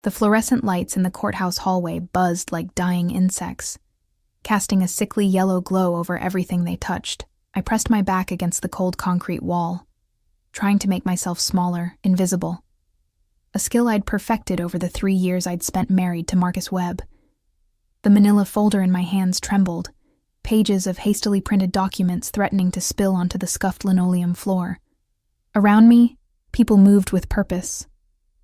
The fluorescent lights in the courthouse hallway buzzed like dying insects, casting a sickly yellow glow over everything they touched. I pressed my back against the cold concrete wall, trying to make myself smaller, invisible. A skill I'd perfected over the 3 years I'd spent married to Marcus Webb. The manila folder in my hands trembled, pages of hastily printed documents threatening to spill onto the scuffed linoleum floor. Around me, people moved with purpose.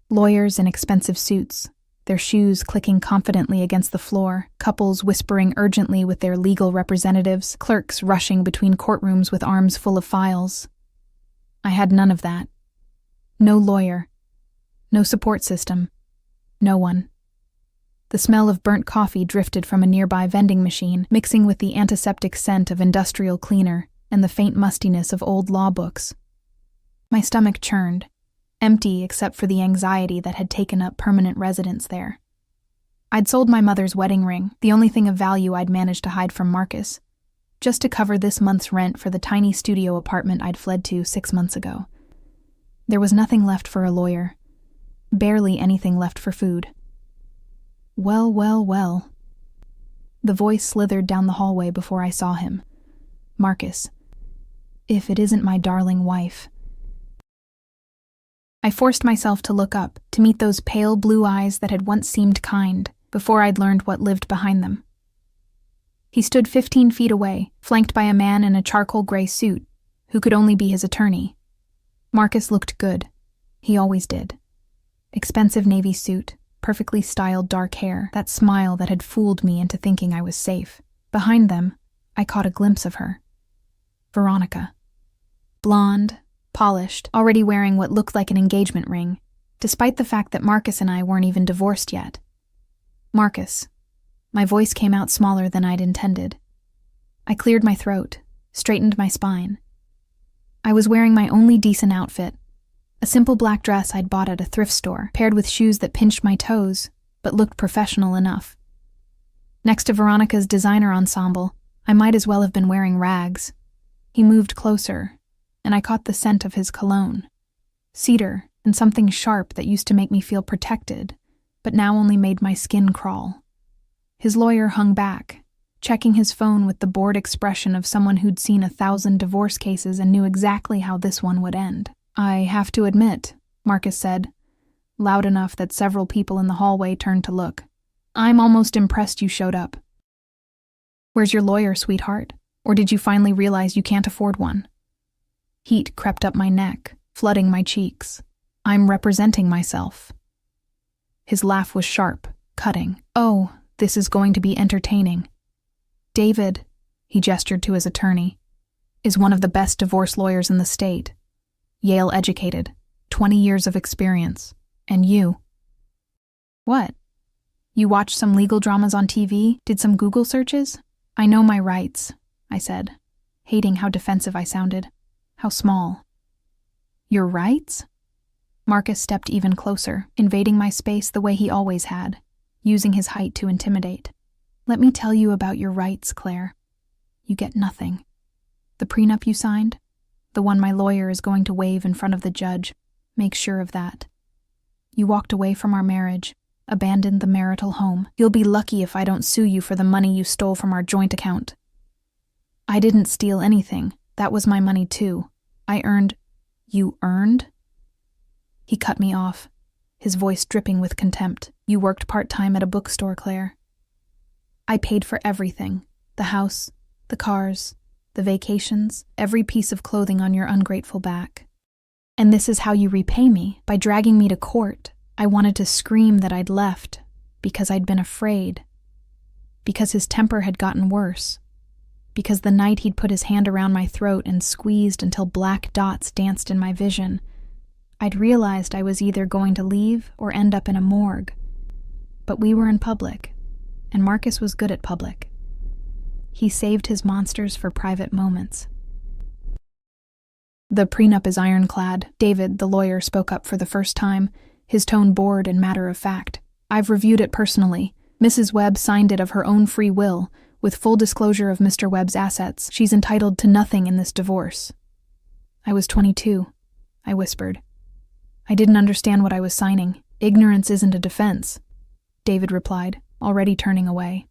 Lawyers in expensive suits, their shoes clicking confidently against the floor, couples whispering urgently with their legal representatives, clerks rushing between courtrooms with arms full of files. I had none of that. No lawyer. No support system. No one. The smell of burnt coffee drifted from a nearby vending machine, mixing with the antiseptic scent of industrial cleaner and the faint mustiness of old law books. My stomach churned, empty except for the anxiety that had taken up permanent residence there. I'd sold my mother's wedding ring, the only thing of value I'd managed to hide from Marcus, just to cover this month's rent for the tiny studio apartment I'd fled to 6 months ago. There was nothing left for a lawyer. Barely anything left for food. Well, well, well. The voice slithered down the hallway before I saw him. Marcus. If it isn't my darling wife. I forced myself to look up, to meet those pale blue eyes that had once seemed kind, before I'd learned what lived behind them. He stood 15 feet away, flanked by a man in a charcoal gray suit, who could only be his attorney. Marcus looked good. He always did. Expensive navy suit, perfectly styled dark hair, that smile that had fooled me into thinking I was safe. Behind them, I caught a glimpse of her. Veronica. Blonde, polished, already wearing what looked like an engagement ring, despite the fact that Marcus and I weren't even divorced yet. Marcus. My voice came out smaller than I'd intended. I cleared my throat, straightened my spine. I was wearing my only decent outfit, a simple black dress I'd bought at a thrift store, paired with shoes that pinched my toes, but looked professional enough. Next to Veronica's designer ensemble, I might as well have been wearing rags. He moved closer, and I caught the scent of his cologne. Cedar, and something sharp that used to make me feel protected, but now only made my skin crawl. His lawyer hung back, checking his phone with the bored expression of someone who'd seen 1,000 divorce cases and knew exactly how this one would end. I have to admit, Marcus said, loud enough that several people in the hallway turned to look. I'm almost impressed you showed up. Where's your lawyer, sweetheart? Or did you finally realize you can't afford one? Heat crept up my neck, flooding my cheeks. I'm representing myself. His laugh was sharp, cutting. Oh, this is going to be entertaining. David, he gestured to his attorney, is one of the best divorce lawyers in the state. Yale educated, 20 years of experience. And you. What? You watched some legal dramas on TV? Did some Google searches? I know my rights, I said, hating how defensive I sounded. How small. Your rights? Marcus stepped even closer, invading my space the way he always had, using his height to intimidate. Let me tell you about your rights, Claire. You get nothing. The prenup you signed, the one my lawyer is going to waive in front of the judge, make sure of that. You walked away from our marriage, abandoned the marital home. You'll be lucky if I don't sue you for the money you stole from our joint account. I didn't steal anything. That was my money too. I earned... You earned? He cut me off, his voice dripping with contempt. You worked part-time at a bookstore, Claire. I paid for everything. The house, the cars, the vacations, every piece of clothing on your ungrateful back. And this is how you repay me, by dragging me to court. I wanted to scream that I'd left, because I'd been afraid. Because his temper had gotten worse. Because the night he'd put his hand around my throat and squeezed until black dots danced in my vision, I'd realized I was either going to leave or end up in a morgue. But we were in public, and Marcus was good at public. He saved his monsters for private moments. The prenup is ironclad. David, the lawyer, spoke up for the first time, his tone bored and matter-of-fact. I've reviewed it personally. Mrs. Webb signed it of her own free will, with full disclosure of Mr. Webb's assets. She's entitled to nothing in this divorce. I was 22, I whispered. I didn't understand what I was signing. Ignorance isn't a defense, David replied, already turning away.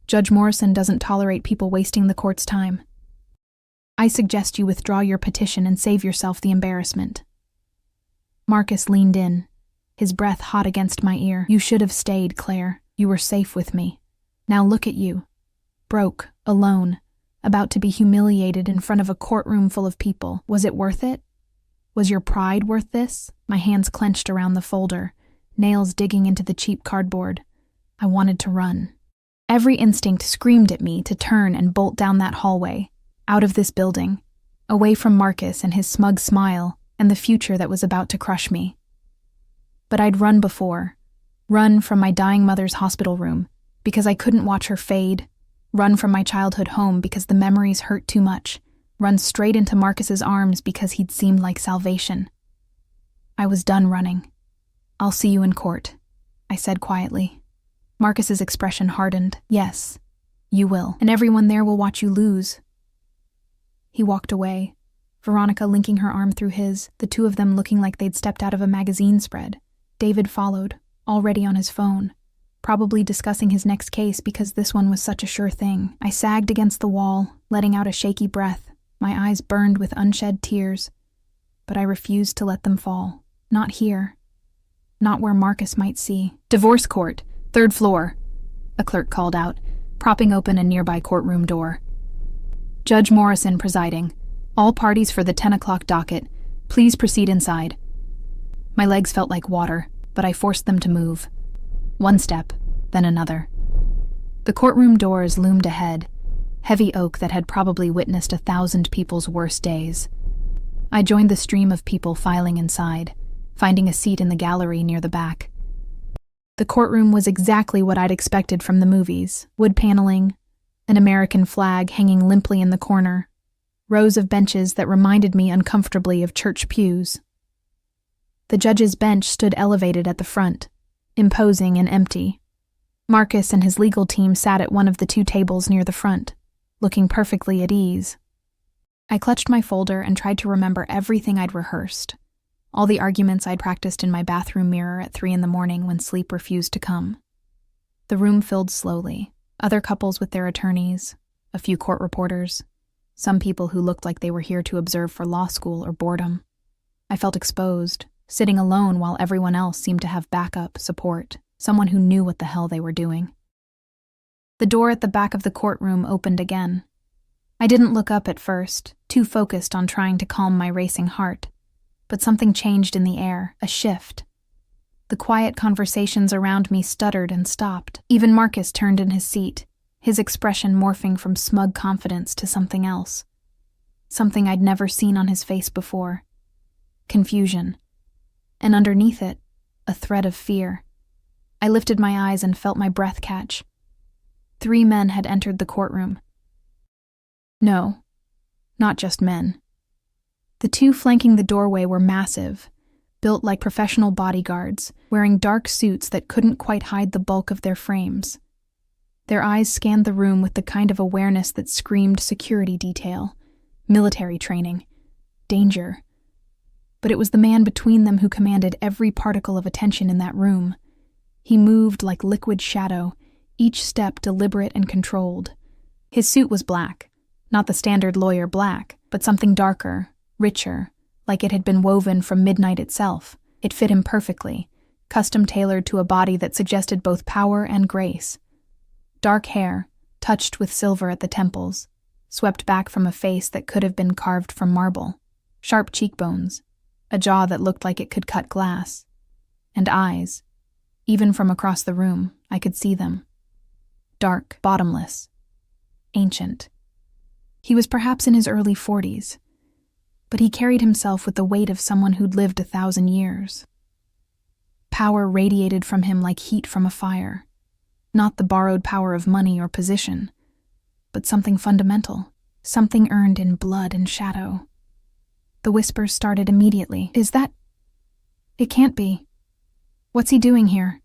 Judge Morrison doesn't tolerate people wasting the court's time. I suggest you withdraw your petition and save yourself the embarrassment. Marcus leaned in, his breath hot against my ear. You should have stayed, Claire. You were safe with me. Now look at you. Broke, alone, about to be humiliated in front of a courtroom full of people. Was it worth it? Was your pride worth this? My hands clenched around the folder, nails digging into the cheap cardboard. I wanted to run. Every instinct screamed at me to turn and bolt down that hallway, out of this building, away from Marcus and his smug smile and the future that was about to crush me. But I'd run before. Run from my dying mother's hospital room because I couldn't watch her fade. Run from my childhood home because the memories hurt too much. Run straight into Marcus's arms because he'd seemed like salvation. I was done running. I'll see you in court, I said quietly. Marcus's expression hardened. Yes, you will, and everyone there will watch you lose. He walked away, Veronica linking her arm through his, the two of them looking like they'd stepped out of a magazine spread. David followed, already on his phone, probably discussing his next case because this one was such a sure thing. I sagged against the wall, letting out a shaky breath. My eyes burned with unshed tears, but I refused to let them fall. Not here. Not where Marcus might see. Divorce court, 3rd floor, a clerk called out, propping open a nearby courtroom door. Judge Morrison presiding. All parties for the 10 o'clock docket. Please proceed inside. My legs felt like water, but I forced them to move. One step, then another. The courtroom doors loomed ahead, heavy oak that had probably witnessed 1,000 people's worst days. I joined the stream of people filing inside, finding a seat in the gallery near the back. The courtroom was exactly what I'd expected from the movies. Wood paneling, an American flag hanging limply in the corner, rows of benches that reminded me uncomfortably of church pews. The judge's bench stood elevated at the front, imposing and empty. Marcus and his legal team sat at one of the 2 tables near the front, looking perfectly at ease. I clutched my folder and tried to remember everything I'd rehearsed. All the arguments I'd practiced in my bathroom mirror at 3 a.m. when sleep refused to come. The room filled slowly. Other couples with their attorneys, a few court reporters, some people who looked like they were here to observe for law school or boredom. I felt exposed, sitting alone while everyone else seemed to have backup, support, someone who knew what the hell they were doing. The door at the back of the courtroom opened again. I didn't look up at first, too focused on trying to calm my racing heart. But something changed in the air, a shift. The quiet conversations around me stuttered and stopped. Even Marcus turned in his seat, his expression morphing from smug confidence to something else. Something I'd never seen on his face before. Confusion. And underneath it, a thread of fear. I lifted my eyes and felt my breath catch. 3 men had entered the courtroom. No, not just men. The 2 flanking the doorway were massive, built like professional bodyguards, wearing dark suits that couldn't quite hide the bulk of their frames. Their eyes scanned the room with the kind of awareness that screamed security detail, military training, danger. But it was the man between them who commanded every particle of attention in that room. He moved like liquid shadow, each step deliberate and controlled. His suit was black, not the standard lawyer black, but something darker, richer, like it had been woven from midnight itself. It fit him perfectly, custom-tailored to a body that suggested both power and grace. Dark hair, touched with silver at the temples, swept back from a face that could have been carved from marble. Sharp cheekbones, a jaw that looked like it could cut glass. And eyes. Even from across the room, I could see them. Dark, bottomless, ancient. He was perhaps in his early 40s, but he carried himself with the weight of someone who'd lived 1,000 years. Power radiated from him like heat from a fire, not the borrowed power of money or position, but something fundamental, something earned in blood and shadow. The whispers started immediately. Is that... It can't be. What's he doing here?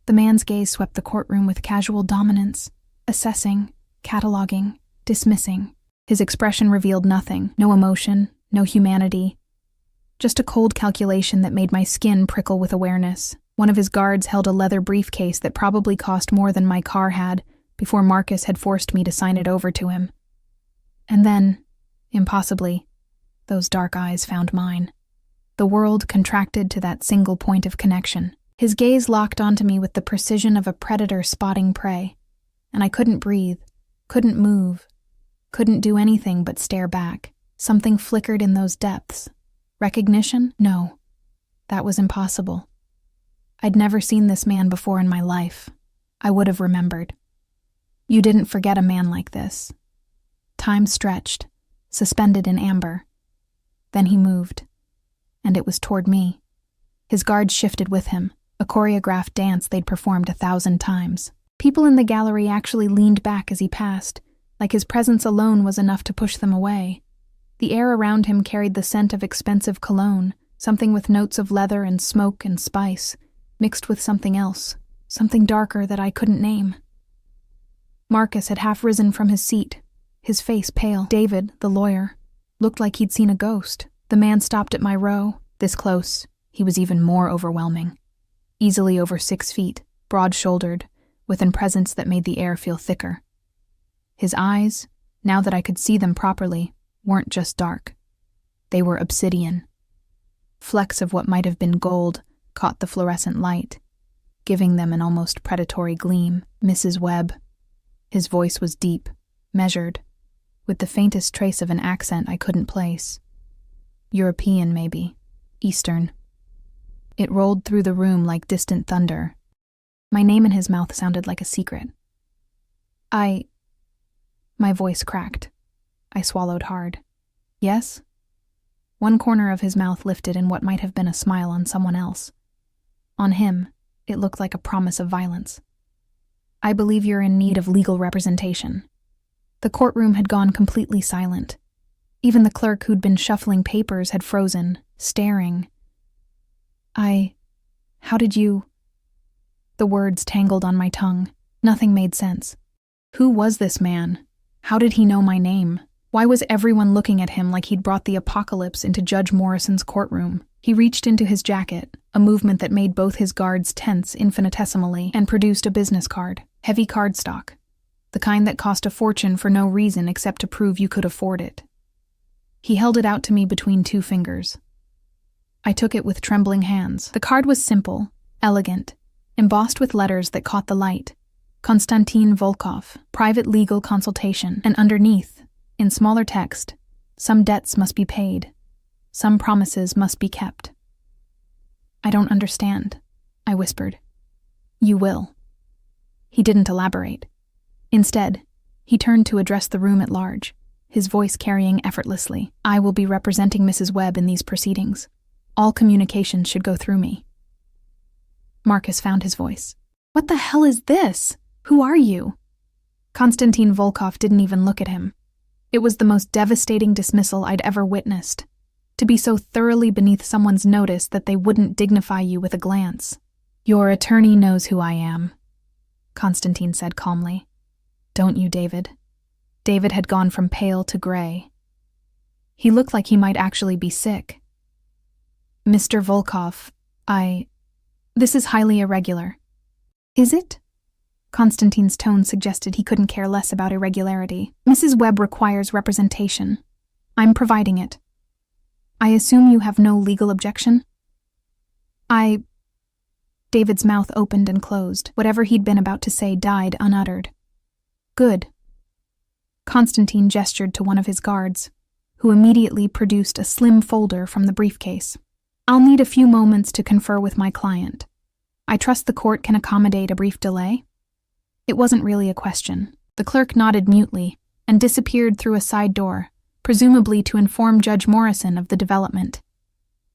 The man's gaze swept the courtroom with casual dominance, assessing, cataloging, dismissing. His expression revealed nothing, no emotion, no humanity, Just a cold calculation that made my skin prickle with awareness. One of his guards held a leather briefcase that probably cost more than my car had before Marcus had forced me to sign it over to him. And then, impossibly, those dark eyes found mine. The world contracted to that single point of connection. His gaze locked onto me with the precision of a predator spotting prey, and I couldn't breathe, couldn't move, couldn't do anything but stare back. Something flickered in those depths. Recognition? No, that was impossible. I'd never seen this man before in my life. I would have remembered. You didn't forget a man like this. Time stretched, suspended in amber. Then he moved, and it was toward me. His guards shifted with him, a choreographed dance they'd performed 1,000 times. People in the gallery actually leaned back as he passed, like his presence alone was enough to push them away. The air around him carried the scent of expensive cologne, something with notes of leather and smoke and spice, mixed with something else, something darker that I couldn't name. Marcus had half risen from his seat, his face pale. David, the lawyer, looked like he'd seen a ghost. The man stopped at my row. This close, he was even more overwhelming. Easily over 6 feet, broad-shouldered, with a presence that made the air feel thicker. His eyes, now that I could see them properly, weren't just dark. They were obsidian. Flecks of what might have been gold caught the fluorescent light, giving them an almost predatory gleam. Mrs. Webb. His voice was deep, measured, with the faintest trace of an accent I couldn't place. European, maybe. Eastern. It rolled through the room like distant thunder. My name in his mouth sounded like a secret. My voice cracked. I swallowed hard. Yes? One corner of his mouth lifted in what might have been a smile on someone else. On him, it looked like a promise of violence. I believe you're in need of legal representation. The courtroom had gone completely silent. Even the clerk who'd been shuffling papers had frozen, staring. How did you... The words tangled on my tongue. Nothing made sense. Who was this man? How did he know my name? Why was everyone looking at him like he'd brought the apocalypse into Judge Morrison's courtroom? He reached into his jacket, a movement that made both his guards tense infinitesimally, and produced a business card. Heavy cardstock. The kind that cost a fortune for no reason except to prove you could afford it. He held it out to me between 2 fingers. I took it with trembling hands. The card was simple, elegant, embossed with letters that caught the light. Konstantin Volkov, private legal consultation, and underneath, in smaller text, some debts must be paid. Some promises must be kept. I don't understand, I whispered. You will. He didn't elaborate. Instead, he turned to address the room at large, his voice carrying effortlessly. I will be representing Mrs. Webb in these proceedings. All communications should go through me. Marcus found his voice. What the hell is this? Who are you? Konstantin Volkov didn't even look at him. It was the most devastating dismissal I'd ever witnessed. To be so thoroughly beneath someone's notice that they wouldn't dignify you with a glance. Your attorney knows who I am, Konstantin said calmly. Don't you, David? David had gone from pale to gray. He looked like he might actually be sick. Mr. Volkov, This is highly irregular. Is it? Konstantin's tone suggested he couldn't care less about irregularity. Mrs. Webb requires representation. I'm providing it. I assume you have no legal objection? David's mouth opened and closed. Whatever he'd been about to say died unuttered. Good. Konstantin gestured to one of his guards, who immediately produced a slim folder from the briefcase. I'll need a few moments to confer with my client. I trust the court can accommodate a brief delay? It wasn't really a question. The clerk nodded mutely and disappeared through a side door, presumably to inform Judge Morrison of the development.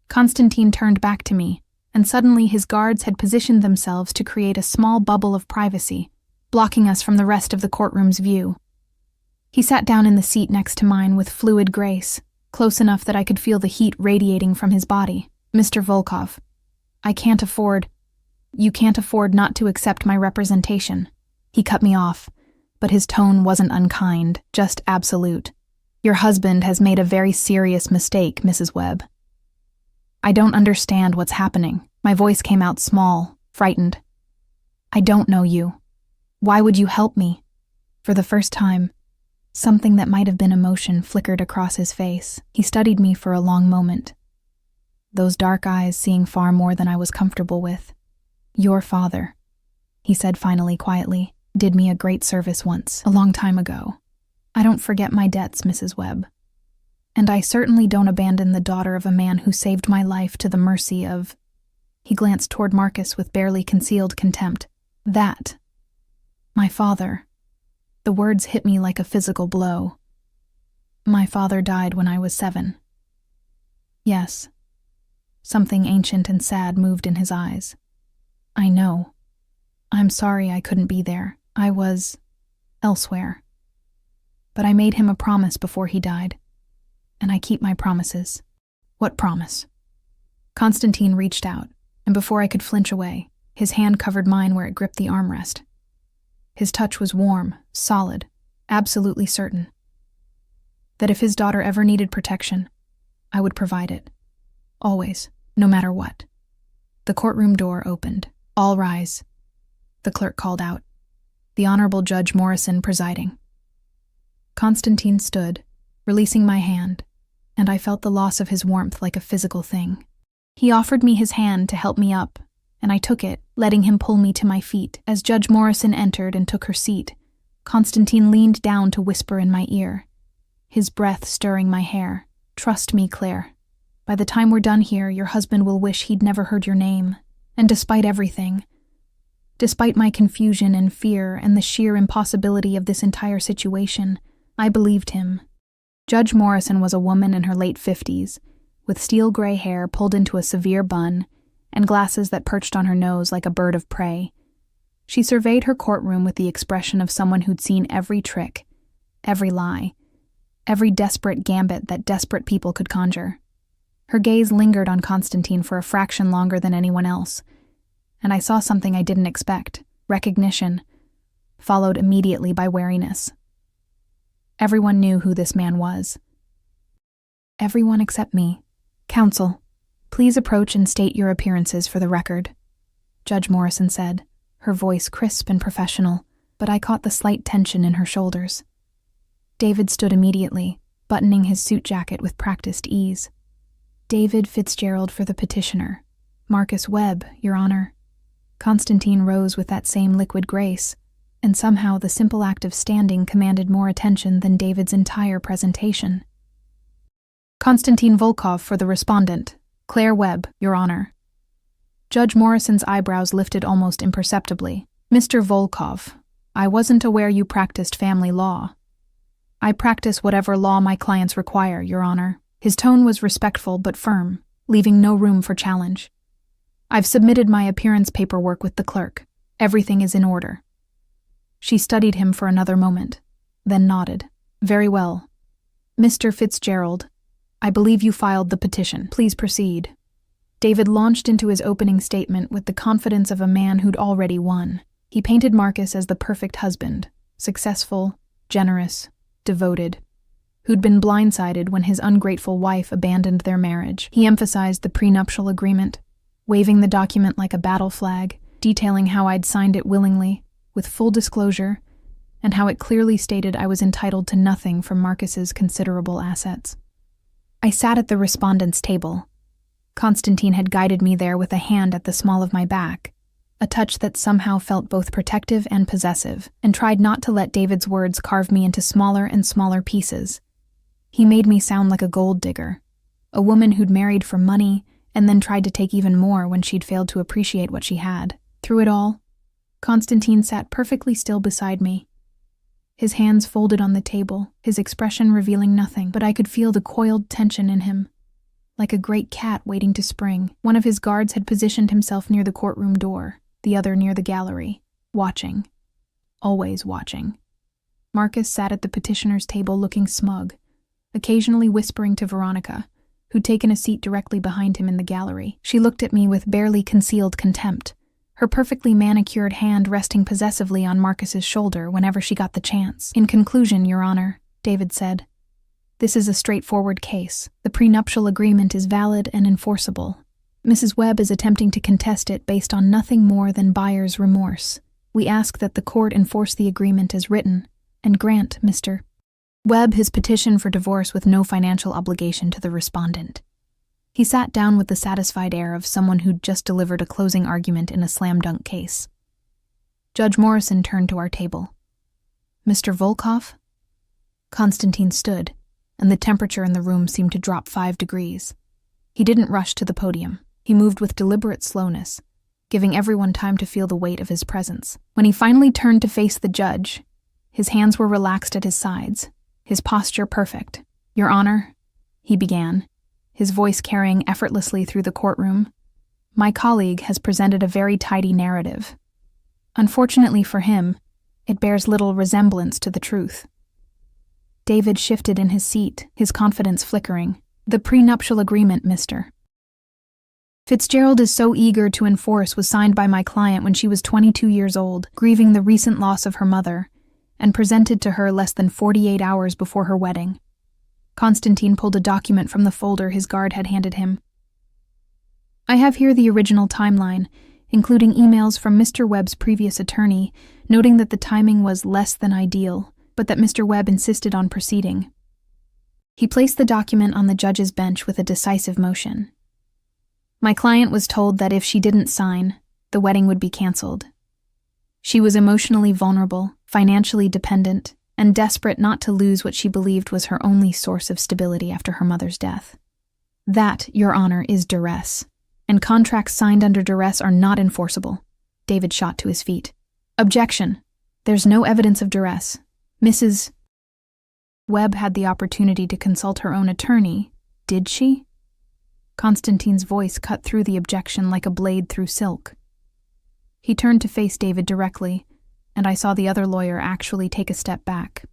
Konstantin turned back to me, and suddenly his guards had positioned themselves to create a small bubble of privacy, blocking us from the rest of the courtroom's view. He sat down in the seat next to mine with fluid grace, close enough that I could feel the heat radiating from his body. Mr. Volkov, you can't afford not to accept my representation. He cut me off, but his tone wasn't unkind, just absolute. Your husband has made a very serious mistake, Mrs. Webb. I don't understand what's happening. My voice came out small, frightened. I don't know you. Why would you help me? For the first time, something that might have been emotion flickered across his face. He studied me for a long moment, those dark eyes seeing far more than I was comfortable with. Your father, he said finally quietly, did me a great service once, a long time ago. I don't forget my debts, Mrs. Webb. And I certainly don't abandon the daughter of a man who saved my life to the mercy of... He glanced toward Marcus with barely concealed contempt. That. My father. The words hit me like a physical blow. My father died when I was 7. Yes. Something ancient and sad moved in his eyes. I know. I'm sorry I couldn't be there. I was... elsewhere. But I made him a promise before he died. And I keep my promises. What promise? Constantine reached out, and before I could flinch away, his hand covered mine where it gripped the armrest. His touch was warm, solid, absolutely certain. That if his daughter ever needed protection, I would provide it. Always, no matter what. The courtroom door opened. All rise. The clerk called out. The Honorable Judge Morrison presiding. Constantine stood, releasing my hand, and I felt the loss of his warmth like a physical thing. He offered me his hand to help me up, and I took it, letting him pull me to my feet. As Judge Morrison entered and took her seat, Constantine leaned down to whisper in my ear, his breath stirring my hair. Trust me, Claire. By the time we're done here, your husband will wish he'd never heard your name. And despite everything, despite my confusion and fear and the sheer impossibility of this entire situation, I believed him. Judge Morrison was a woman in her late 50s, with steel gray hair pulled into a severe bun and glasses that perched on her nose like a bird of prey. She surveyed her courtroom with the expression of someone who'd seen every trick, every lie, every desperate gambit that desperate people could conjure. Her gaze lingered on Constantine for a fraction longer than anyone else, and I saw something I didn't expect, recognition, followed immediately by wariness. Everyone knew who this man was. Everyone except me. Counsel, please approach and state your appearances for the record, Judge Morrison said, her voice crisp and professional, but I caught the slight tension in her shoulders. David stood immediately, buttoning his suit jacket with practiced ease. David Fitzgerald for the petitioner. Marcus Webb, Your Honor. Constantine rose with that same liquid grace, and somehow the simple act of standing commanded more attention than David's entire presentation. Constantine Volkov for the respondent. Claire Webb, Your Honor. Judge Morrison's eyebrows lifted almost imperceptibly. Mr. Volkov, I wasn't aware you practiced family law. I practice whatever law my clients require, Your Honor. His tone was respectful but firm, leaving no room for challenge. I've submitted my appearance paperwork with the clerk. Everything is in order. She studied him for another moment, then nodded. Very well. Mr. Fitzgerald, I believe you filed the petition. Please proceed. David launched into his opening statement with the confidence of a man who'd already won. He painted Marcus as the perfect husband, successful, generous, devoted, who'd been blindsided when his ungrateful wife abandoned their marriage. He emphasized the prenuptial agreement, waving the document like a battle flag, detailing how I'd signed it willingly, with full disclosure, and how it clearly stated I was entitled to nothing from Marcus's considerable assets. I sat at the respondent's table. Constantine had guided me there with a hand at the small of my back, a touch that somehow felt both protective and possessive, and tried not to let David's words carve me into smaller and smaller pieces. He made me sound like a gold digger, a woman who'd married for money and then tried to take even more when she'd failed to appreciate what she had. Through it all, Constantine sat perfectly still beside me, his hands folded on the table, his expression revealing nothing, but I could feel the coiled tension in him, like a great cat waiting to spring. One of his guards had positioned himself near the courtroom door, the other near the gallery, watching. Always watching. Marcus sat at the petitioner's table looking smug, occasionally whispering to Veronica, who'd taken a seat directly behind him in the gallery. She looked at me with barely concealed contempt, her perfectly manicured hand resting possessively on Marcus's shoulder whenever she got the chance. In conclusion, Your Honor, David said, This is a straightforward case. The prenuptial agreement is valid and enforceable. Mrs. Webb is attempting to contest it based on nothing more than buyer's remorse. We ask that the court enforce the agreement as written and grant Mr. Webb his petition for divorce with no financial obligation to the respondent. He sat down with the satisfied air of someone who'd just delivered a closing argument in a slam-dunk case. Judge Morrison turned to our table. Mr. Volkov? Constantine stood, and the temperature in the room seemed to drop 5 degrees. He didn't rush to the podium. He moved with deliberate slowness, giving everyone time to feel the weight of his presence. When he finally turned to face the judge, his hands were relaxed at his sides, his posture perfect. "Your Honor," he began, his voice carrying effortlessly through the courtroom, "my colleague has presented a very tidy narrative. Unfortunately for him, it bears little resemblance to the truth." David shifted in his seat, his confidence flickering. "The prenuptial agreement, Mr. Fitzgerald is so eager to enforce was signed by my client when she was 22 years old, grieving the recent loss of her mother, and presented to her less than 48 hours before her wedding." Constantine pulled a document from the folder his guard had handed him. "I have here the original timeline, including emails from Mr. Webb's previous attorney, noting that the timing was less than ideal, but that Mr. Webb insisted on proceeding." He placed the document on the judge's bench with a decisive motion. "My client was told that if she didn't sign, the wedding would be canceled. She was emotionally vulnerable, financially dependent, and desperate not to lose what she believed was her only source of stability after her mother's death. That, Your Honor, is duress, and contracts signed under duress are not enforceable." David shot to his feet. "Objection. There's no evidence of duress. Mrs. Webb had the opportunity to consult her own attorney, did she?" Constantine's voice cut through the objection like a blade through silk. He turned to face David directly, and I saw the other lawyer actually take a step back.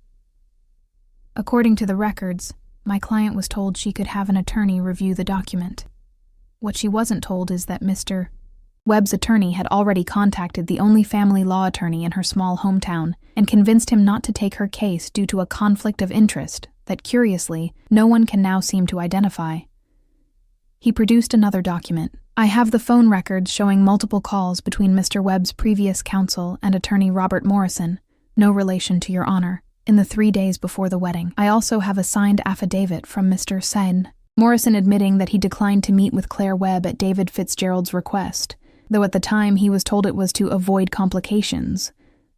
"According to the records, my client was told she could have an attorney review the document. What she wasn't told is that Mr. Webb's attorney had already contacted the only family law attorney in her small hometown and convinced him not to take her case due to a conflict of interest that, curiously, no one can now seem to identify." He produced another document. "I have the phone records showing multiple calls between Mr. Webb's previous counsel and attorney Robert Morrison, no relation to Your Honor, in the 3 days before the wedding. I also have a signed affidavit from Mr. Sen Morrison admitting that he declined to meet with Claire Webb at David Fitzgerald's request, though at the time he was told it was to avoid complications,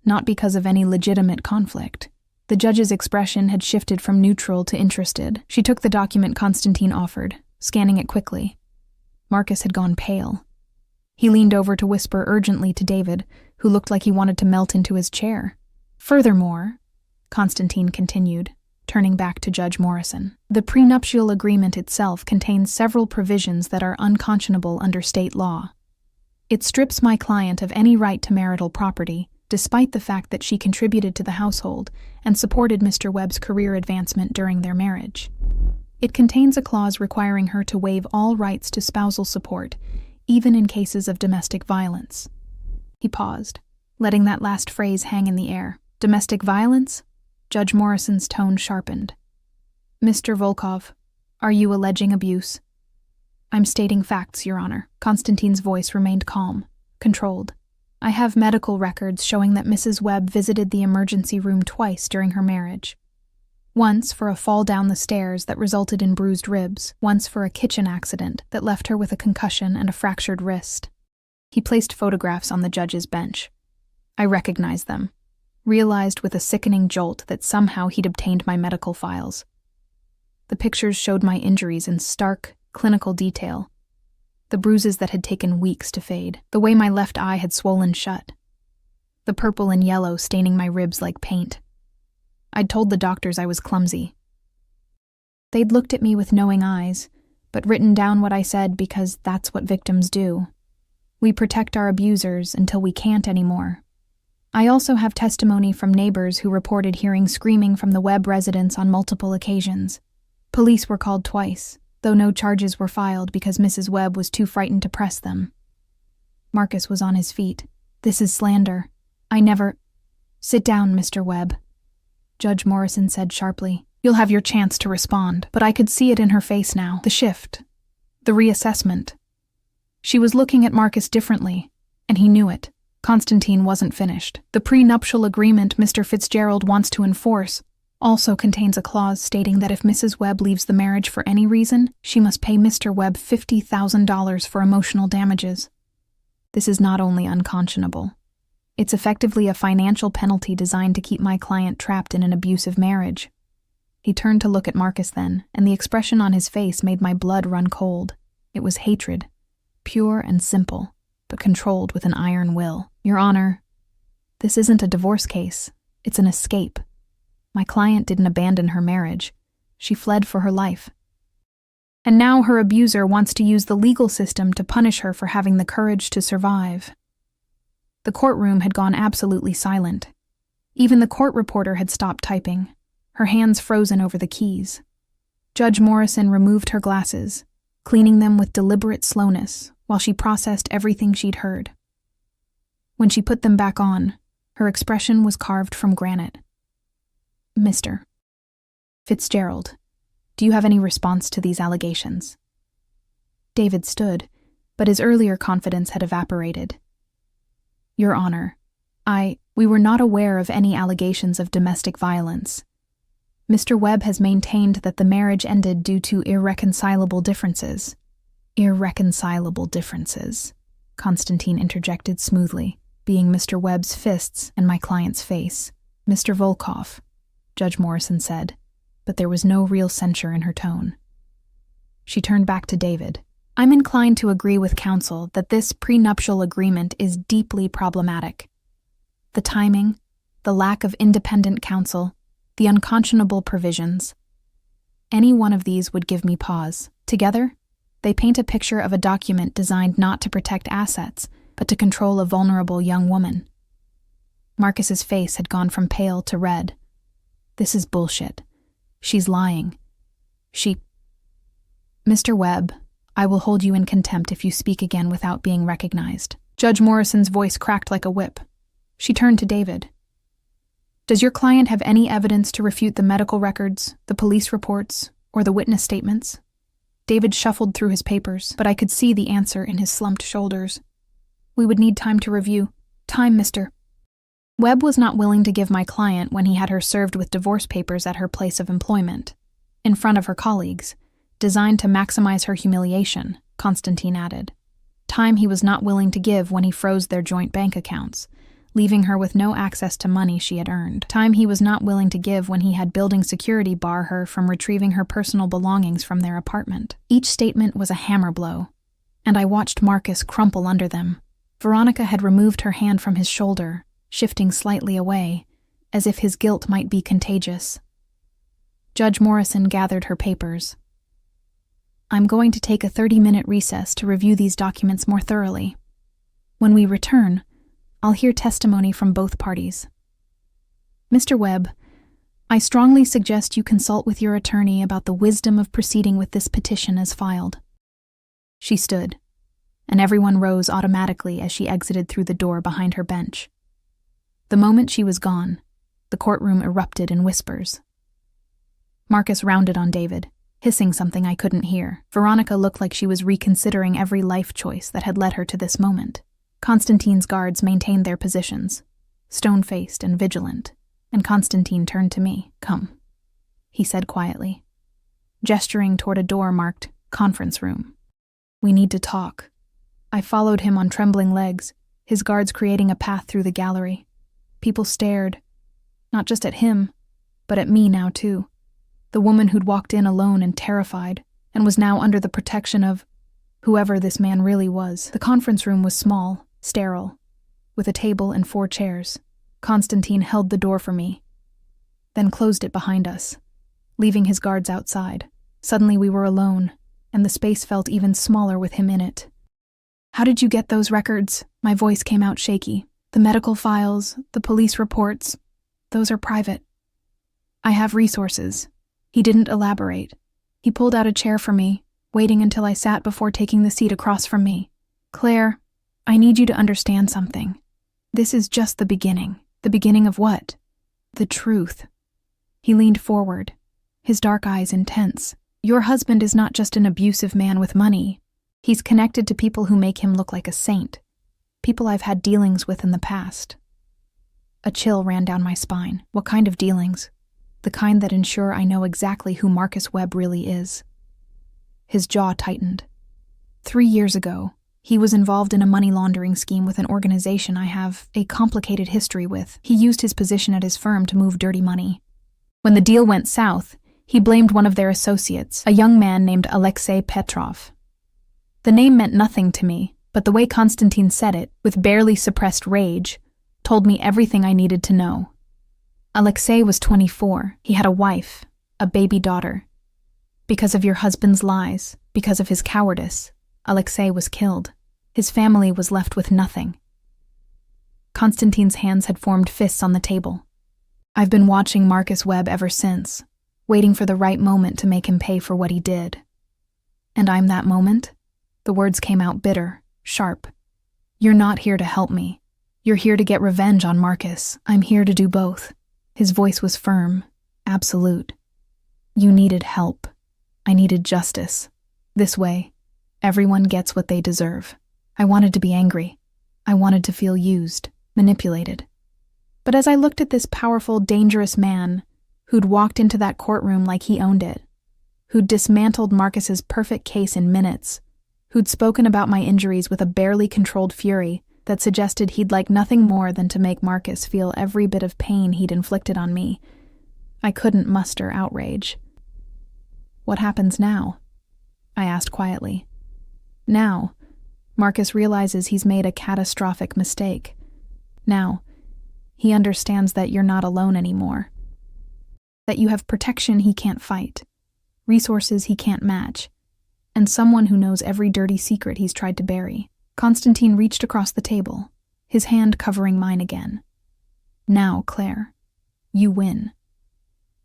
not because of any legitimate conflict." The judge's expression had shifted from neutral to interested. She took the document Constantine offered, scanning it quickly. Marcus had gone pale. He leaned over to whisper urgently to David, who looked like he wanted to melt into his chair. "Furthermore," Constantine continued, turning back to Judge Morrison, "the prenuptial agreement itself contains several provisions that are unconscionable under state law. It strips my client of any right to marital property, despite the fact that she contributed to the household and supported Mr. Webb's career advancement during their marriage. It contains a clause requiring her to waive all rights to spousal support, even in cases of domestic violence." He paused, letting that last phrase hang in the air. "Domestic violence?" Judge Morrison's tone sharpened. "Mr. Volkov, are you alleging abuse?" "I'm stating facts, Your Honor." Constantine's voice remained calm, controlled. "I have medical records showing that Mrs. Webb visited the emergency room twice during her marriage. Once for a fall down the stairs that resulted in bruised ribs, once for a kitchen accident that left her with a concussion and a fractured wrist." He placed photographs on the judge's bench. I recognized them, realized with a sickening jolt that somehow he'd obtained my medical files. The pictures showed my injuries in stark, clinical detail. The bruises that had taken weeks to fade, the way my left eye had swollen shut, the purple and yellow staining my ribs like paint. I'd told the doctors I was clumsy. They'd looked at me with knowing eyes, but written down what I said because that's what victims do. We protect our abusers until we can't anymore. I also have testimony from neighbors who reported hearing screaming from the Webb residence on multiple occasions. Police were called twice, though no charges were filed because Mrs. Webb was too frightened to press them. Marcus was on his feet. "This is slander. I never—" "Sit down, Mr. Webb," Judge Morrison said sharply. You'll have your chance to respond, but I could see it in her face now. The shift. The reassessment. She was looking at Marcus differently, and he knew it. Constantine wasn't finished. The prenuptial agreement Mr. Fitzgerald wants to enforce also contains a clause stating that if Mrs. Webb leaves the marriage for any reason, she must pay Mr. Webb $50,000 for emotional damages. This is not only unconscionable, it's effectively a financial penalty designed to keep my client trapped in an abusive marriage. He turned to look at Marcus then, and the expression on his face made my blood run cold. It was hatred, pure and simple, but controlled with an iron will. Your Honor, this isn't a divorce case. It's an escape. My client didn't abandon her marriage. She fled for her life. And now her abuser wants to use the legal system to punish her for having the courage to survive. The courtroom had gone absolutely silent. Even the court reporter had stopped typing, her hands frozen over the keys. Judge Morrison removed her glasses, cleaning them with deliberate slowness while she processed everything she'd heard. When she put them back on, her expression was carved from granite. Mr. Fitzgerald, do you have any response to these allegations? David stood, but his earlier confidence had evaporated. Your Honor, we were not aware of any allegations of domestic violence. Mr. Webb has maintained that the marriage ended due to irreconcilable differences. Irreconcilable differences, Constantine interjected smoothly, being Mr. Webb's fists and my client's face. Mr. Volkov, Judge Morrison said, but there was no real censure in her tone. She turned back to David. I'm inclined to agree with counsel that this prenuptial agreement is deeply problematic. The timing, the lack of independent counsel, the unconscionable provisions. Any one of these would give me pause. Together, they paint a picture of a document designed not to protect assets, but to control a vulnerable young woman. Marcus's face had gone from pale to red. This is bullshit. She's lying. Mr. Webb, I will hold you in contempt if you speak again without being recognized. Judge Morrison's voice cracked like a whip. She turned to David. Does your client have any evidence to refute the medical records, the police reports, or the witness statements? David shuffled through his papers, but I could see the answer in his slumped shoulders. We would need time to review. Time, Mr. Webb was not willing to give my client when he had her served with divorce papers at her place of employment, in front of her colleagues, designed to maximize her humiliation, Constantine added. Time he was not willing to give when he froze their joint bank accounts, leaving her with no access to money she had earned. Time he was not willing to give when he had building security bar her from retrieving her personal belongings from their apartment. Each statement was a hammer blow, and I watched Marcus crumple under them. Veronica had removed her hand from his shoulder, shifting slightly away, as if his guilt might be contagious. Judge Morrison gathered her papers. I'm going to take a 30-minute recess to review these documents more thoroughly. When we return, I'll hear testimony from both parties. Mr. Webb, I strongly suggest you consult with your attorney about the wisdom of proceeding with this petition as filed. She stood, and everyone rose automatically as she exited through the door behind her bench. The moment she was gone, the courtroom erupted in whispers. Marcus rounded on David, hissing something I couldn't hear. Veronica looked like she was reconsidering every life choice that had led her to this moment. Constantine's guards maintained their positions, stone-faced and vigilant, and Constantine turned to me. Come, he said quietly, gesturing toward a door marked conference room. We need to talk. I followed him on trembling legs, his guards creating a path through the gallery. People stared, not just at him, but at me now too. The woman who'd walked in alone and terrified, and was now under the protection of whoever this man really was. The conference room was small, sterile, with a table and 4 chairs. Constantine held the door for me, then closed it behind us, leaving his guards outside. Suddenly we were alone, and the space felt even smaller with him in it. How did you get those records? My voice came out shaky. The medical files, the police reports, those are private. I have resources. He didn't elaborate. He pulled out a chair for me, waiting until I sat before taking the seat across from me. Claire, I need you to understand something. This is just the beginning. The beginning of what? The truth. He leaned forward, his dark eyes intense. "Your husband is not just an abusive man with money. He's connected to people who make him look like a saint. People I've had dealings with in the past." A chill ran down my spine. What kind of dealings? The kind that ensure I know exactly who Marcus Webb really is. His jaw tightened. 3 years ago, he was involved in a money laundering scheme with an organization I have a complicated history with. He used his position at his firm to move dirty money. When the deal went south, he blamed one of their associates, a young man named Alexei Petrov. The name meant nothing to me, but the way Konstantin said it, with barely suppressed rage, told me everything I needed to know. Alexei was 24. He had a wife, a baby daughter. Because of your husband's lies, because of his cowardice, Alexei was killed. His family was left with nothing. Konstantin's hands had formed fists on the table. I've been watching Marcus Webb ever since, waiting for the right moment to make him pay for what he did. And I'm that moment? The words came out bitter, sharp. You're not here to help me. You're here to get revenge on Marcus. I'm here to do both. His voice was firm, absolute. You needed help. I needed justice. This way, everyone gets what they deserve. I wanted to be angry. I wanted to feel used, manipulated. But as I looked at this powerful, dangerous man who'd walked into that courtroom like he owned it, who'd dismantled Marcus's perfect case in minutes, who'd spoken about my injuries with a barely controlled fury that suggested he'd like nothing more than to make Marcus feel every bit of pain he'd inflicted on me, I couldn't muster outrage. What happens now? I asked quietly. Now, Marcus realizes he's made a catastrophic mistake. Now, he understands that you're not alone anymore. That you have protection he can't fight, resources he can't match, and someone who knows every dirty secret he's tried to bury. Konstantin reached across the table, his hand covering mine again. Now, Claire, you win.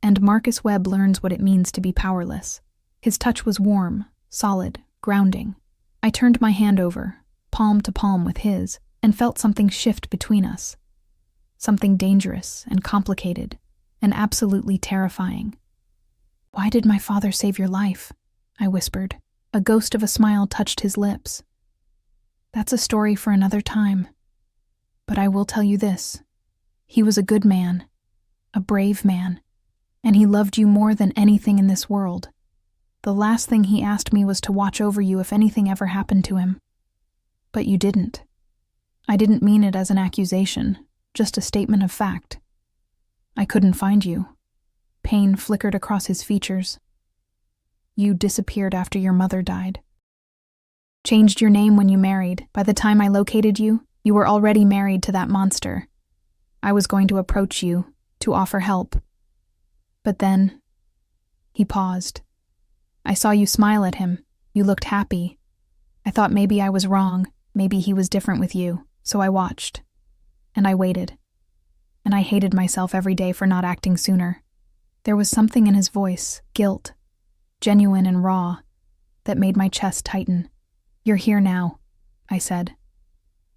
And Marcus Webb learns what it means to be powerless. His touch was warm, solid, grounding. I turned my hand over, palm to palm with his, and felt something shift between us. Something dangerous and complicated, and absolutely terrifying. "Why did my father save your life?" I whispered. A ghost of a smile touched his lips. "That's a story for another time. But I will tell you this. He was a good man, a brave man, and he loved you more than anything in this world. The last thing he asked me was to watch over you if anything ever happened to him. But you didn't. I didn't mean it as an accusation, just a statement of fact. I couldn't find you." Pain flickered across his features. "You disappeared after your mother died. Changed your name when you married. By the time I located you, you were already married to that monster. I was going to approach you, to offer help. But then..." He paused. "I saw you smile at him. You looked happy. I thought maybe I was wrong, maybe he was different with you, so I watched. And I waited. And I hated myself every day for not acting sooner." There was something in his voice, guilt, genuine and raw, that made my chest tighten. "You're here now," I said.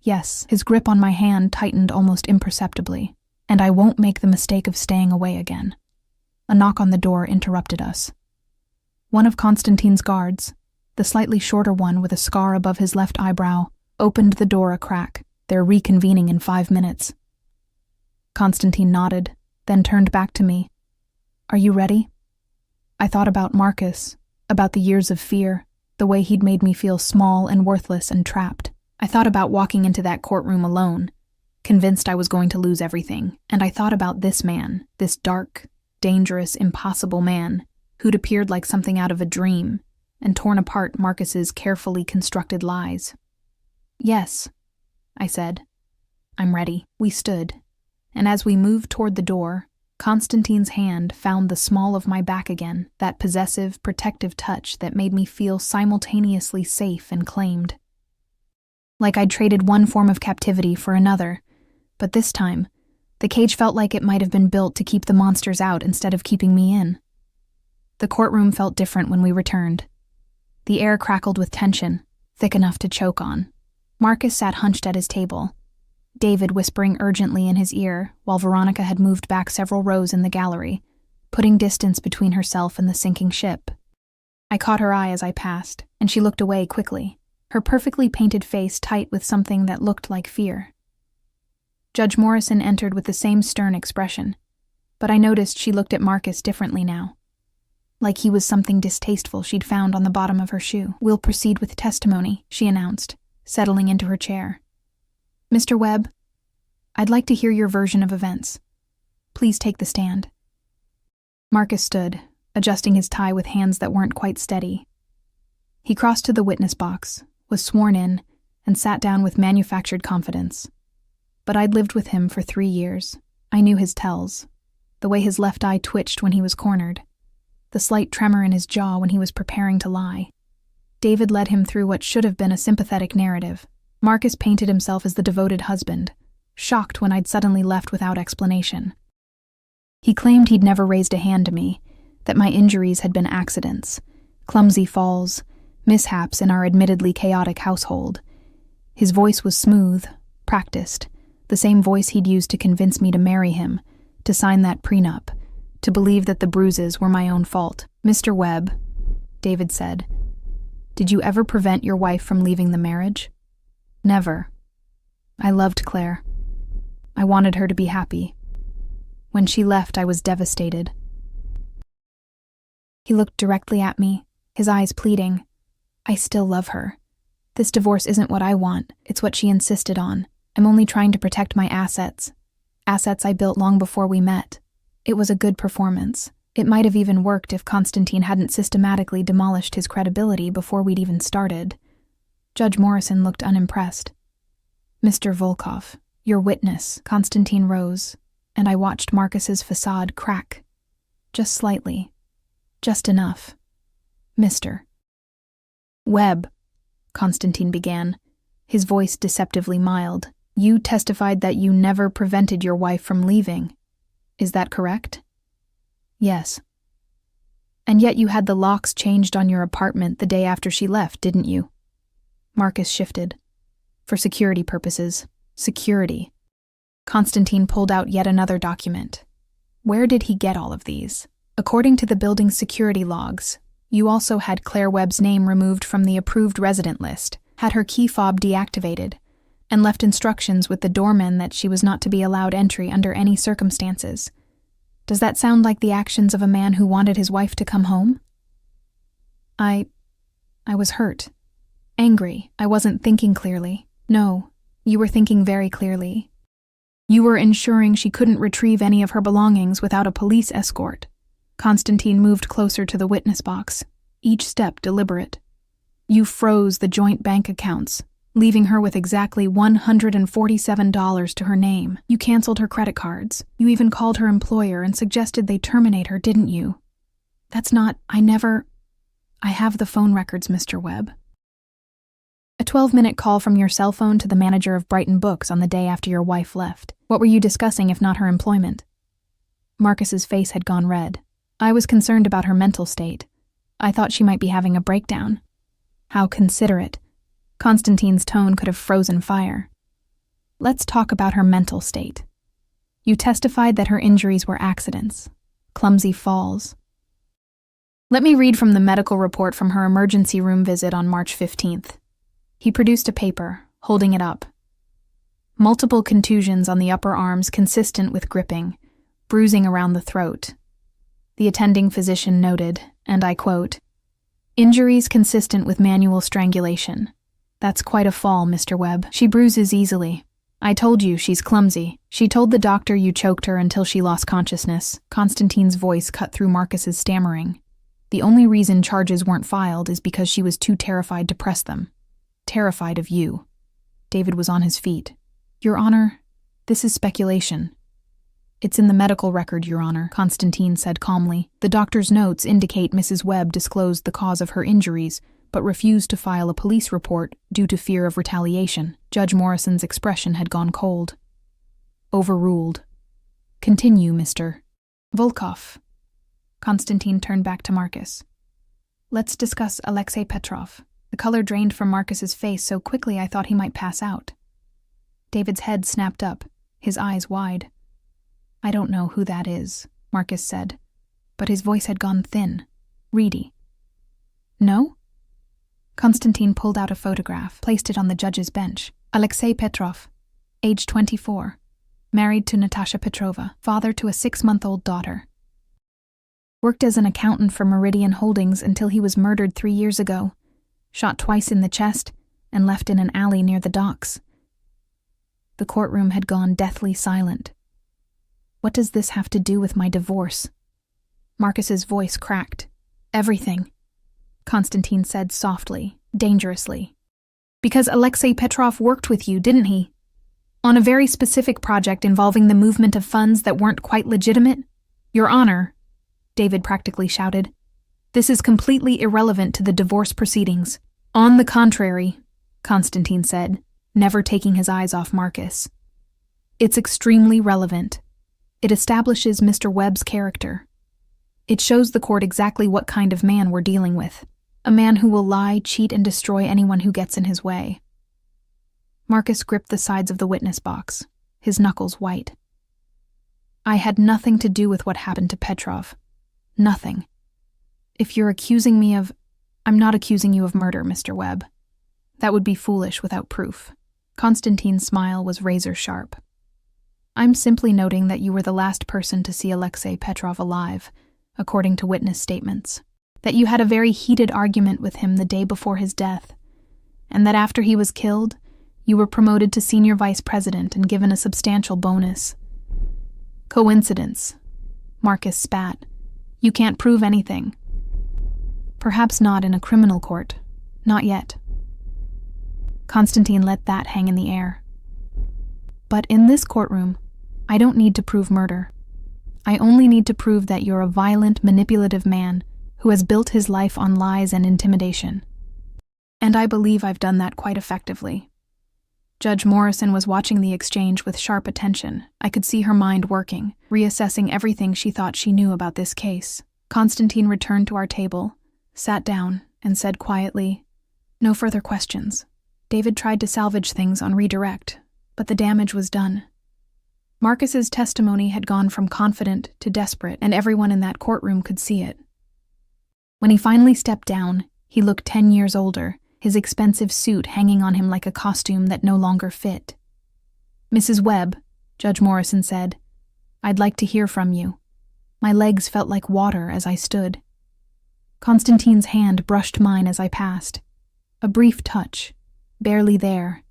Yes, his grip on my hand tightened almost imperceptibly, and I won't make the mistake of staying away again. A knock on the door interrupted us. One of Konstantin's guards, the slightly shorter one with a scar above his left eyebrow, opened the door a crack. "They're reconvening in 5 minutes. Konstantin nodded, then turned back to me. "Are you ready?" I thought about Marcus, about the years of fear, the way he'd made me feel small and worthless and trapped. I thought about walking into that courtroom alone, convinced I was going to lose everything, and I thought about this man, this dark, dangerous, impossible man, who'd appeared like something out of a dream, and torn apart Marcus's carefully constructed lies. "Yes," I said. "I'm ready." We stood, and as we moved toward the door, Konstantin's hand found the small of my back again, that possessive, protective touch that made me feel simultaneously safe and claimed. Like I'd traded one form of captivity for another, but this time, the cage felt like it might have been built to keep the monsters out instead of keeping me in. The courtroom felt different when we returned. The air crackled with tension, thick enough to choke on. Marcus sat hunched at his table, David whispering urgently in his ear, while Veronica had moved back several rows in the gallery, putting distance between herself and the sinking ship. I caught her eye as I passed, and she looked away quickly, her perfectly painted face tight with something that looked like fear. Judge Morrison entered with the same stern expression, but I noticed she looked at Marcus differently now, like he was something distasteful she'd found on the bottom of her shoe. "We'll proceed with testimony," she announced, settling into her chair. "Mr. Webb, I'd like to hear your version of events. Please take the stand." Marcus stood, adjusting his tie with hands that weren't quite steady. He crossed to the witness box, was sworn in, and sat down with manufactured confidence. But I'd lived with him for 3 years. I knew his tells, the way his left eye twitched when he was cornered, the slight tremor in his jaw when he was preparing to lie. David led him through what should have been a sympathetic narrative. Marcus painted himself as the devoted husband, shocked when I'd suddenly left without explanation. He claimed he'd never raised a hand to me, that my injuries had been accidents, clumsy falls, mishaps in our admittedly chaotic household. His voice was smooth, practiced, the same voice he'd used to convince me to marry him, to sign that prenup, to believe that the bruises were my own fault. "Mr. Webb," David said, "did you ever prevent your wife from leaving the marriage?" "Never. I loved Claire. I wanted her to be happy. When she left, I was devastated." He looked directly at me, his eyes pleading. "I still love her. This divorce isn't what I want, it's what she insisted on. I'm only trying to protect my assets. Assets I built long before we met. It was a good performance. It might have even worked if Constantine hadn't systematically demolished his credibility before we'd even started." Judge Morrison looked unimpressed. "Mr. Volkov, your witness." Constantine rose, and I watched Marcus's facade crack. Just slightly. Just enough. "Mr. Webb," Constantine began, his voice deceptively mild, "you testified that you never prevented your wife from leaving. Is that correct?" "Yes." "And yet you had the locks changed on your apartment the day after she left, didn't you?" Marcus shifted. "For security purposes. Security." Constantine pulled out yet another document. "Where did he get all of these?" "According to the building's security logs, you also had Claire Webb's name removed from the approved resident list, had her key fob deactivated, and left instructions with the doorman that she was not to be allowed entry under any circumstances. Does that sound like the actions of a man who wanted his wife to come home?" I was hurt. Angry. I wasn't thinking clearly. "No, you were thinking very clearly. You were ensuring she couldn't retrieve any of her belongings without a police escort." Constantine moved closer to the witness box, each step deliberate. "You froze the joint bank accounts, leaving her with exactly $147 to her name. You canceled her credit cards. You even called her employer and suggested they terminate her, didn't you?" "That's not— I have the phone records, Mr. Webb." "A 12-minute call from your cell phone to the manager of Brighton Books on the day after your wife left. What were you discussing if not her employment?" Marcus's face had gone red. I was concerned about her mental state. I thought she might be having a breakdown. How considerate. Constantine's tone could have frozen fire. "Let's talk about her mental state. You testified that her injuries were accidents, clumsy falls. Let me read from the medical report from her emergency room visit on March 15th. He produced a paper, holding it up. "Multiple contusions on the upper arms consistent with gripping, bruising around the throat." The attending physician noted, and I quote, "Injuries consistent with manual strangulation. That's quite a fall, Mr. Webb. She bruises easily. I told you she's clumsy. She told the doctor you choked her until she lost consciousness." Constantine's voice cut through Marcus's stammering. "The only reason charges weren't filed is because she was too terrified to press them. Terrified of you." David was on his feet. "Your Honor, this is speculation." "It's in the medical record, Your Honor," Constantine said calmly. "The doctor's notes indicate Mrs. Webb disclosed the cause of her injuries, but refused to file a police report due to fear of retaliation." Judge Morrison's expression had gone cold. "Overruled. Continue, Mr. Volkov." Constantine turned back to Marcus. "Let's discuss Alexei Petrov." The color drained from Marcus's face so quickly I thought he might pass out. David's head snapped up, his eyes wide. "I don't know who that is," Marcus said. but his voice had gone thin, reedy. No? Konstantin pulled out a photograph, placed it on the judge's bench. Alexei Petrov, age 24, married to Natasha Petrova, father to a 6-month-old daughter. Worked as an accountant for Meridian Holdings until he was murdered 3 years ago, shot twice in the chest, and left in an alley near the docks. The courtroom had gone deathly silent. What does this have to do with my divorce? Marcus's voice cracked. Everything, Konstantin said softly, dangerously. Because Alexei Petrov worked with you, didn't he? On a very specific project involving the movement of funds that weren't quite legitimate? Your Honor, David practically shouted. This is completely irrelevant to the divorce proceedings. On the contrary, Konstantin said, never taking his eyes off Marcus. It's extremely relevant. It establishes Mr. Webb's character. It shows the court exactly what kind of man we're dealing with. A man who will lie, cheat, and destroy anyone who gets in his way. Marcus gripped the sides of the witness box, his knuckles white. I had nothing to do with what happened to Petrov. Nothing. If you're accusing me of... I'm not accusing you of murder, Mr. Webb. That would be foolish without proof. Konstantin's smile was razor-sharp. I'm simply noting that you were the last person to see Alexei Petrov alive, according to witness statements. That you had a very heated argument with him the day before his death, and that after he was killed, you were promoted to senior vice president and given a substantial bonus. Coincidence. Marcus spat. You can't prove anything. Perhaps not in a criminal court. Not yet. Konstantin let that hang in the air. But in this courtroom, I don't need to prove murder. I only need to prove that you're a violent, manipulative man who has built his life on lies and intimidation. And I believe I've done that quite effectively. Judge Morrison was watching the exchange with sharp attention. I could see her mind working, reassessing everything she thought she knew about this case. Konstantin returned to our table, sat down, and said quietly, "No further questions." David tried to salvage things on redirect, but the damage was done. Marcus's testimony had gone from confident to desperate, and everyone in that courtroom could see it. When he finally stepped down, he looked 10 years older, his expensive suit hanging on him like a costume that no longer fit. "Mrs. Webb," Judge Morrison said, "I'd like to hear from you." My legs felt like water as I stood. Konstantin's hand brushed mine as I passed. A brief touch, barely there,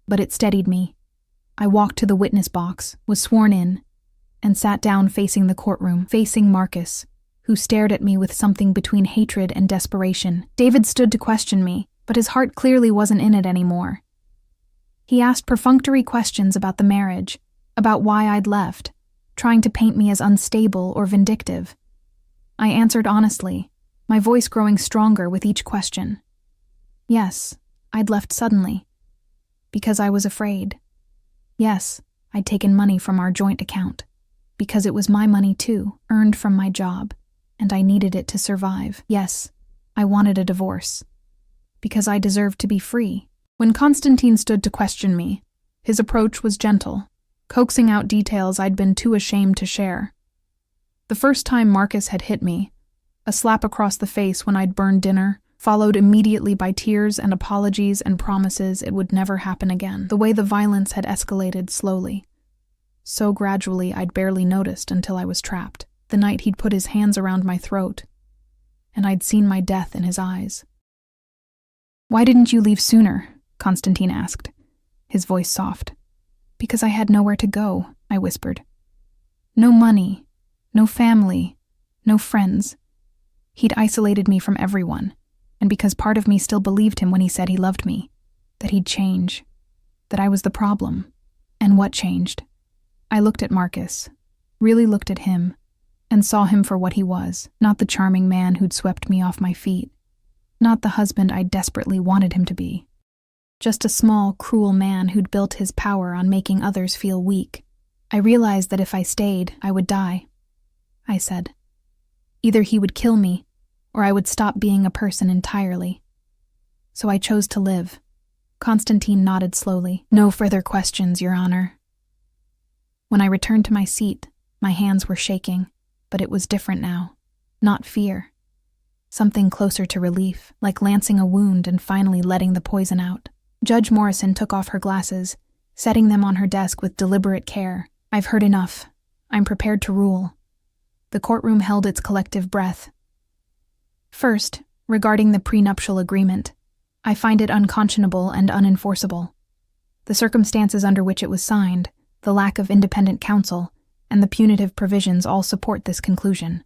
but it steadied me. I walked to the witness box, was sworn in, and sat down facing the courtroom, facing Marcus, who stared at me with something between hatred and desperation. David stood to question me, but his heart clearly wasn't in it anymore. He asked perfunctory questions about the marriage, about why I'd left, trying to paint me as unstable or vindictive. I answered honestly, my voice growing stronger with each question. Yes, I'd left suddenly, because I was afraid. Yes, I'd taken money from our joint account, because it was my money too, earned from my job, and I needed it to survive. Yes, I wanted a divorce, because I deserved to be free. When Konstantin stood to question me, his approach was gentle, coaxing out details I'd been too ashamed to share. The first time Marcus had hit me, a slap across the face when I'd burned dinner, followed immediately by tears and apologies and promises it would never happen again. The way the violence had escalated slowly. So gradually I'd barely noticed until I was trapped. The night he'd put his hands around my throat, and I'd seen my death in his eyes. "Why didn't you leave sooner?" Konstantin asked, his voice soft. "Because I had nowhere to go," I whispered. "No money, no family, no friends. He'd isolated me from everyone, and because part of me still believed him when he said he loved me, that he'd change, that I was the problem. And what changed? I looked at Marcus, really looked at him, and saw him for what he was, not the charming man who'd swept me off my feet, not the husband I desperately wanted him to be. Just a small, cruel man who'd built his power on making others feel weak. I realized that if I stayed, I would die. I said. Either he would kill me, or I would stop being a person entirely. So I chose to live. Konstantin nodded slowly. "No further questions, Your Honor." When I returned to my seat, my hands were shaking. but it was different now. Not fear. Something closer to relief, like lancing a wound and finally letting the poison out. Judge Morrison took off her glasses, setting them on her desk with deliberate care. I've heard enough. I'm prepared to rule. The courtroom held its collective breath. First, regarding the prenuptial agreement, I find it unconscionable and unenforceable. The circumstances under which it was signed, the lack of independent counsel, and the punitive provisions all support this conclusion.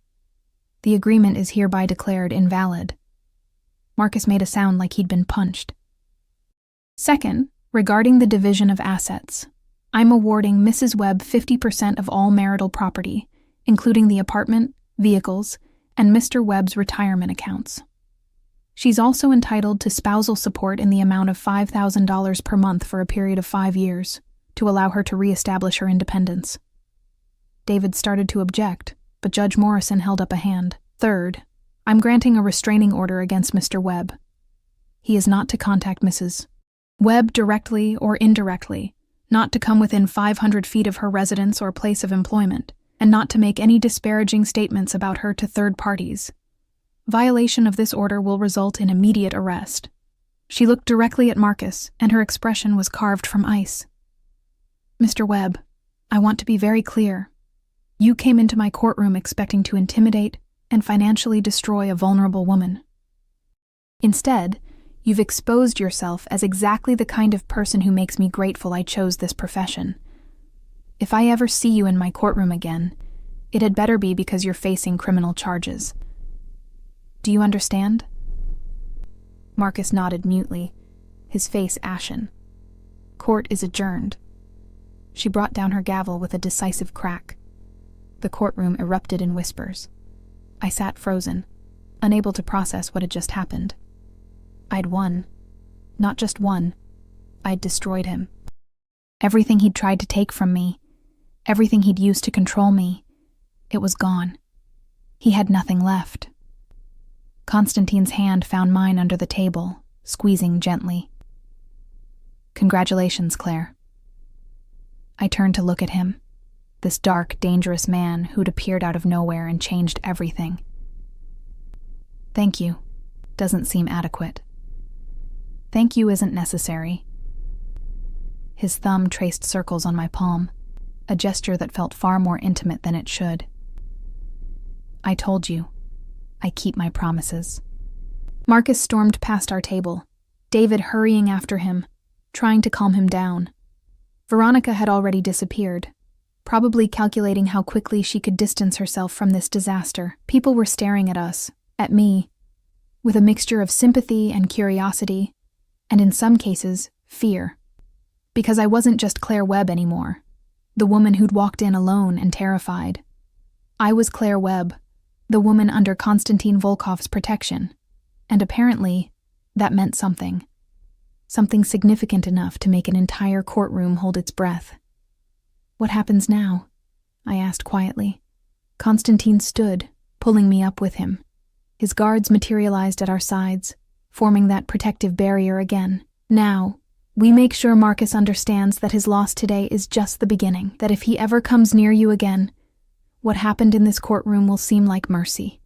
The agreement is hereby declared invalid. Marcus made a sound like he'd been punched. Second, regarding the division of assets, I'm awarding Mrs. Webb 50% of all marital property, including the apartment, vehicles, and Mr. Webb's retirement accounts. She's also entitled to spousal support in the amount of $5,000 per month for a period of 5 years, to allow her to reestablish her independence. David started to object, but Judge Morrison held up a hand. Third, I'm granting a restraining order against Mr. Webb. He is not to contact Mrs. Webb directly or indirectly, not to come within 500 feet of her residence or place of employment, and not to make any disparaging statements about her to third parties. Violation of this order will result in immediate arrest. She looked directly at Marcus, and her expression was carved from ice. Mr. Webb, I want to be very clear. You came into my courtroom expecting to intimidate and financially destroy a vulnerable woman. Instead, you've exposed yourself as exactly the kind of person who makes me grateful I chose this profession. If I ever see you in my courtroom again, it had better be because you're facing criminal charges. Do you understand? Marcus nodded mutely, his face ashen. Court is adjourned. She brought down her gavel with a decisive crack. The courtroom erupted in whispers. I sat frozen, unable to process what had just happened. I'd won. Not just won. I'd destroyed him. Everything he'd tried to take from me, everything he'd used to control me, it was gone. He had nothing left. Constantine's hand found mine under the table, squeezing gently. Congratulations, Claire. I turned to look at him, this dark, dangerous man who'd appeared out of nowhere and changed everything. Thank you doesn't seem adequate. Thank you isn't necessary. His thumb traced circles on my palm, a gesture that felt far more intimate than it should. I told you. I keep my promises. Marcus stormed past our table, David hurrying after him, trying to calm him down. Veronica had already disappeared, probably calculating how quickly she could distance herself from this disaster. People were staring at us, at me, with a mixture of sympathy and curiosity, and in some cases, fear. Because I wasn't just Claire Webb anymore, the woman who'd walked in alone and terrified. I was Claire Webb, the woman under Konstantin Volkov's protection, and apparently, that meant something. Something significant enough to make an entire courtroom hold its breath. What happens now? I asked quietly. Konstantin stood, pulling me up with him. His guards materialized at our sides, forming that protective barrier again. Now, we make sure Marcus understands that his loss today is just the beginning, that if he ever comes near you again, what happened in this courtroom will seem like mercy.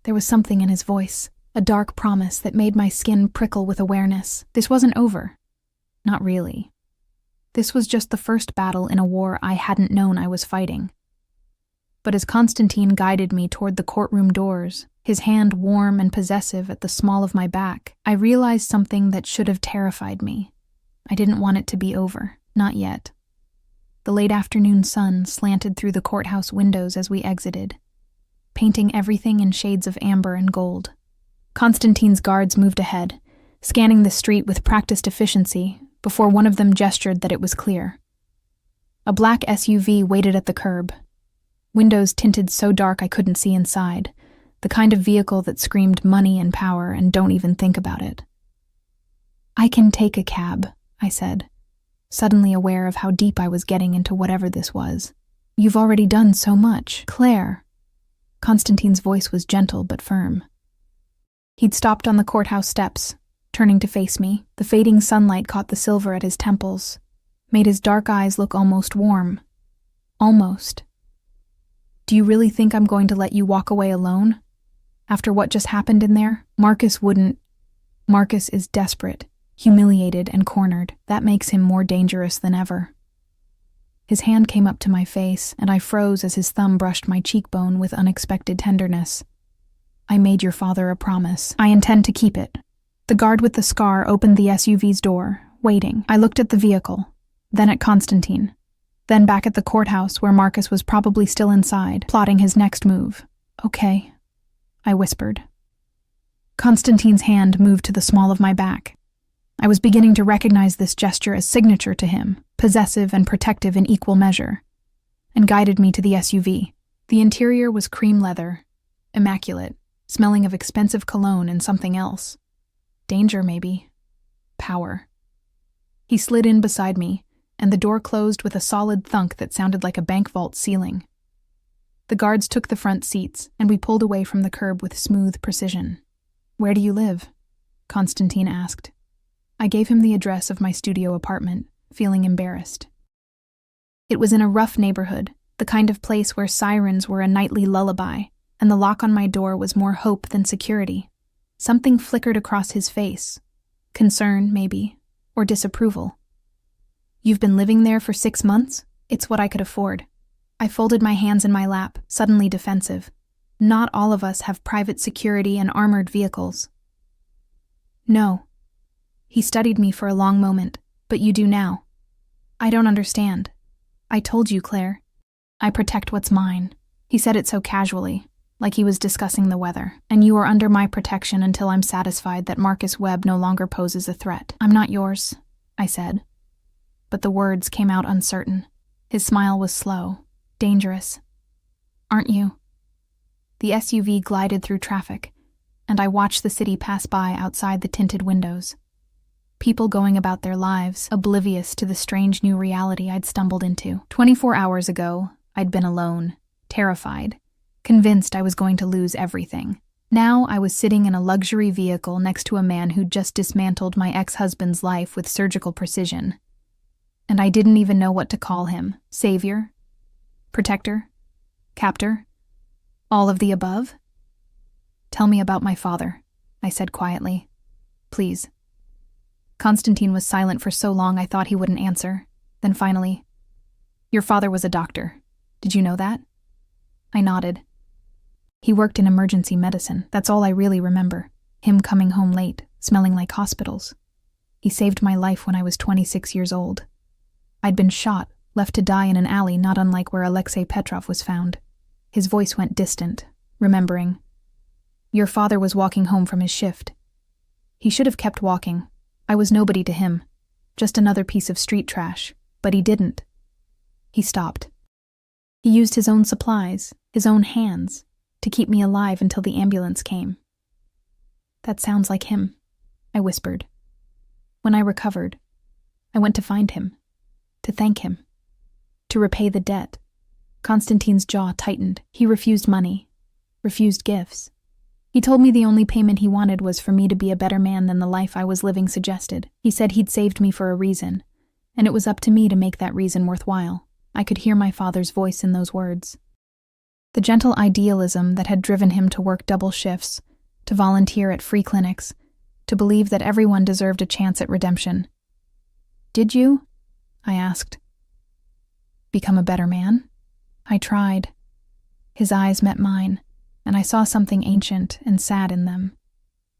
There was something in his voice, a dark promise that made my skin prickle with awareness. This wasn't over. Not really. This was just the first battle in a war I hadn't known I was fighting. But as Konstantin guided me toward the courtroom doors, his hand warm and possessive at the small of my back, I realized something that should have terrified me. I didn't want it to be over. Not yet. The late afternoon sun slanted through the courthouse windows as we exited, painting everything in shades of amber and gold. Konstantin's guards moved ahead, scanning the street with practiced efficiency, before one of them gestured that it was clear. A black SUV waited at the curb, windows tinted so dark I couldn't see inside, the kind of vehicle that screamed money and power and don't even think about it. I can take a cab, I said, suddenly aware of how deep I was getting into whatever this was. You've already done so much, Claire. Konstantin's voice was gentle but firm. He'd stopped on the courthouse steps, turning to face me. The fading sunlight caught the silver at his temples, made his dark eyes look almost warm. Almost. Do you really think I'm going to let you walk away alone? After what just happened in there? Marcus wouldn't. Marcus is desperate, humiliated, and cornered. That makes him more dangerous than ever. His hand came up to my face, and I froze as his thumb brushed my cheekbone with unexpected tenderness. I made your father a promise. I intend to keep it. The guard with the scar opened the SUV's door, waiting. I looked at the vehicle, then at Constantine, then back at the courthouse where Marcus was probably still inside, plotting his next move. Okay, I whispered. Constantine's hand moved to the small of my back. I was beginning to recognize this gesture as signature to him, possessive and protective in equal measure, and guided me to the SUV. The interior was cream leather, immaculate, smelling of expensive cologne and something else. Danger, maybe. Power. He slid in beside me, and the door closed with a solid thunk that sounded like a bank vault ceiling. The guards took the front seats, and we pulled away from the curb with smooth precision. Where do you live? Constantine asked. I gave him the address of my studio apartment, feeling embarrassed. It was in a rough neighborhood, the kind of place where sirens were a nightly lullaby, and the lock on my door was more hope than security. Something flickered across his face. Concern, maybe, or disapproval. You've been living there for 6 months? It's what I could afford. I folded my hands in my lap, suddenly defensive. Not all of us have private security and armored vehicles. No. He studied me for a long moment, but you do now. I don't understand. I told you, Claire. I protect what's mine. He said it so casually, like he was discussing the weather. And you are under my protection until I'm satisfied that Marcus Webb no longer poses a threat. I'm not yours, I said. But the words came out uncertain. His smile was slow, dangerous. Aren't you? The SUV glided through traffic, and I watched the city pass by outside the tinted windows. People going about their lives, oblivious to the strange new reality I'd stumbled into. 24 hours ago, I'd been alone, terrified, convinced I was going to lose everything. Now I was sitting in a luxury vehicle next to a man who'd just dismantled my ex-husband's life with surgical precision. And I didn't even know what to call him. Savior? Protector? Captor? All of the above? Tell me about my father, I said quietly. Please. Constantine was silent for so long I thought he wouldn't answer. Then finally, your father was a doctor. Did you know that? I nodded. He worked in emergency medicine. That's all I really remember. Him coming home late, smelling like hospitals. He saved my life when I was 26 years old. I'd been shot, left to die in an alley not unlike where Alexei Petrov was found. His voice went distant, remembering. Your father was walking home from his shift. He should have kept walking. I was nobody to him, just another piece of street trash, but he didn't. He stopped. He used his own supplies, his own hands, to keep me alive until the ambulance came. That sounds like him, I whispered. When I recovered, I went to find him, to thank him, to repay the debt. Constantine's jaw tightened. He refused money, refused gifts. He told me the only payment he wanted was for me to be a better man than the life I was living suggested. He said he'd saved me for a reason, and it was up to me to make that reason worthwhile. I could hear my father's voice in those words. The gentle idealism that had driven him to work double shifts, to volunteer at free clinics, to believe that everyone deserved a chance at redemption. Did you? I asked. Become a better man? I tried. His eyes met mine, and I saw something ancient and sad in them.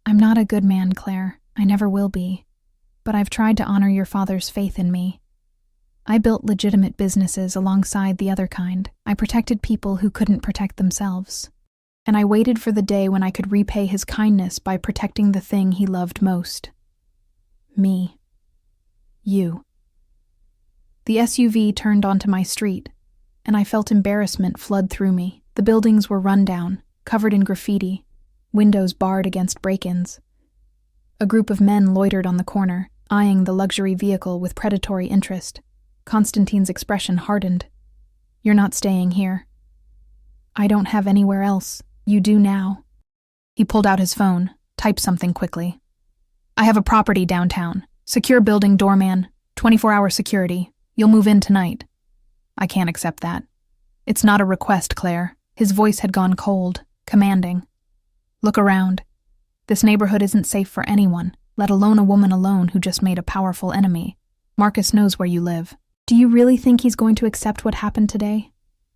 I'm not a good man, Claire. I never will be. But I've tried to honor your father's faith in me. I built legitimate businesses alongside the other kind. I protected people who couldn't protect themselves. And I waited for the day when I could repay his kindness by protecting the thing he loved most. Me. You. The SUV turned onto my street, and I felt embarrassment flood through me. The buildings were run down, covered in graffiti, windows barred against break-ins. A group of men loitered on the corner, eyeing the luxury vehicle with predatory interest. Constantine's expression hardened. You're not staying here. I don't have anywhere else. You do now. He pulled out his phone, typed something quickly. I have a property downtown. Secure building doorman, 24-hour security. You'll move in tonight. I can't accept that. It's not a request, Claire. His voice had gone cold, commanding. "Look around. This neighborhood isn't safe for anyone, let alone a woman alone who just made a powerful enemy. Marcus knows where you live. Do you really think he's going to accept what happened today?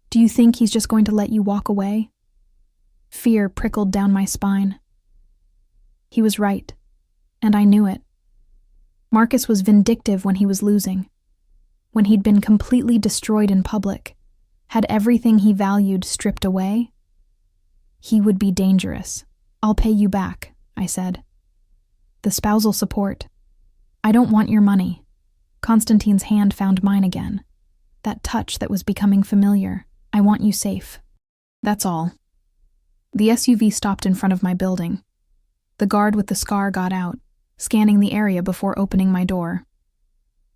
Do you think he's just going to let you walk away?" Fear prickled down my spine. He was right, and I knew it. Marcus was vindictive when he was losing, when he'd been completely destroyed in public, had everything he valued stripped away. He would be dangerous. "I'll pay you back," I said. "The spousal support. I don't want your money." Constantine's hand found mine again. That touch that was becoming familiar. "I want you safe. That's all." The SUV stopped in front of my building. The guard with the scar got out, scanning the area before opening my door.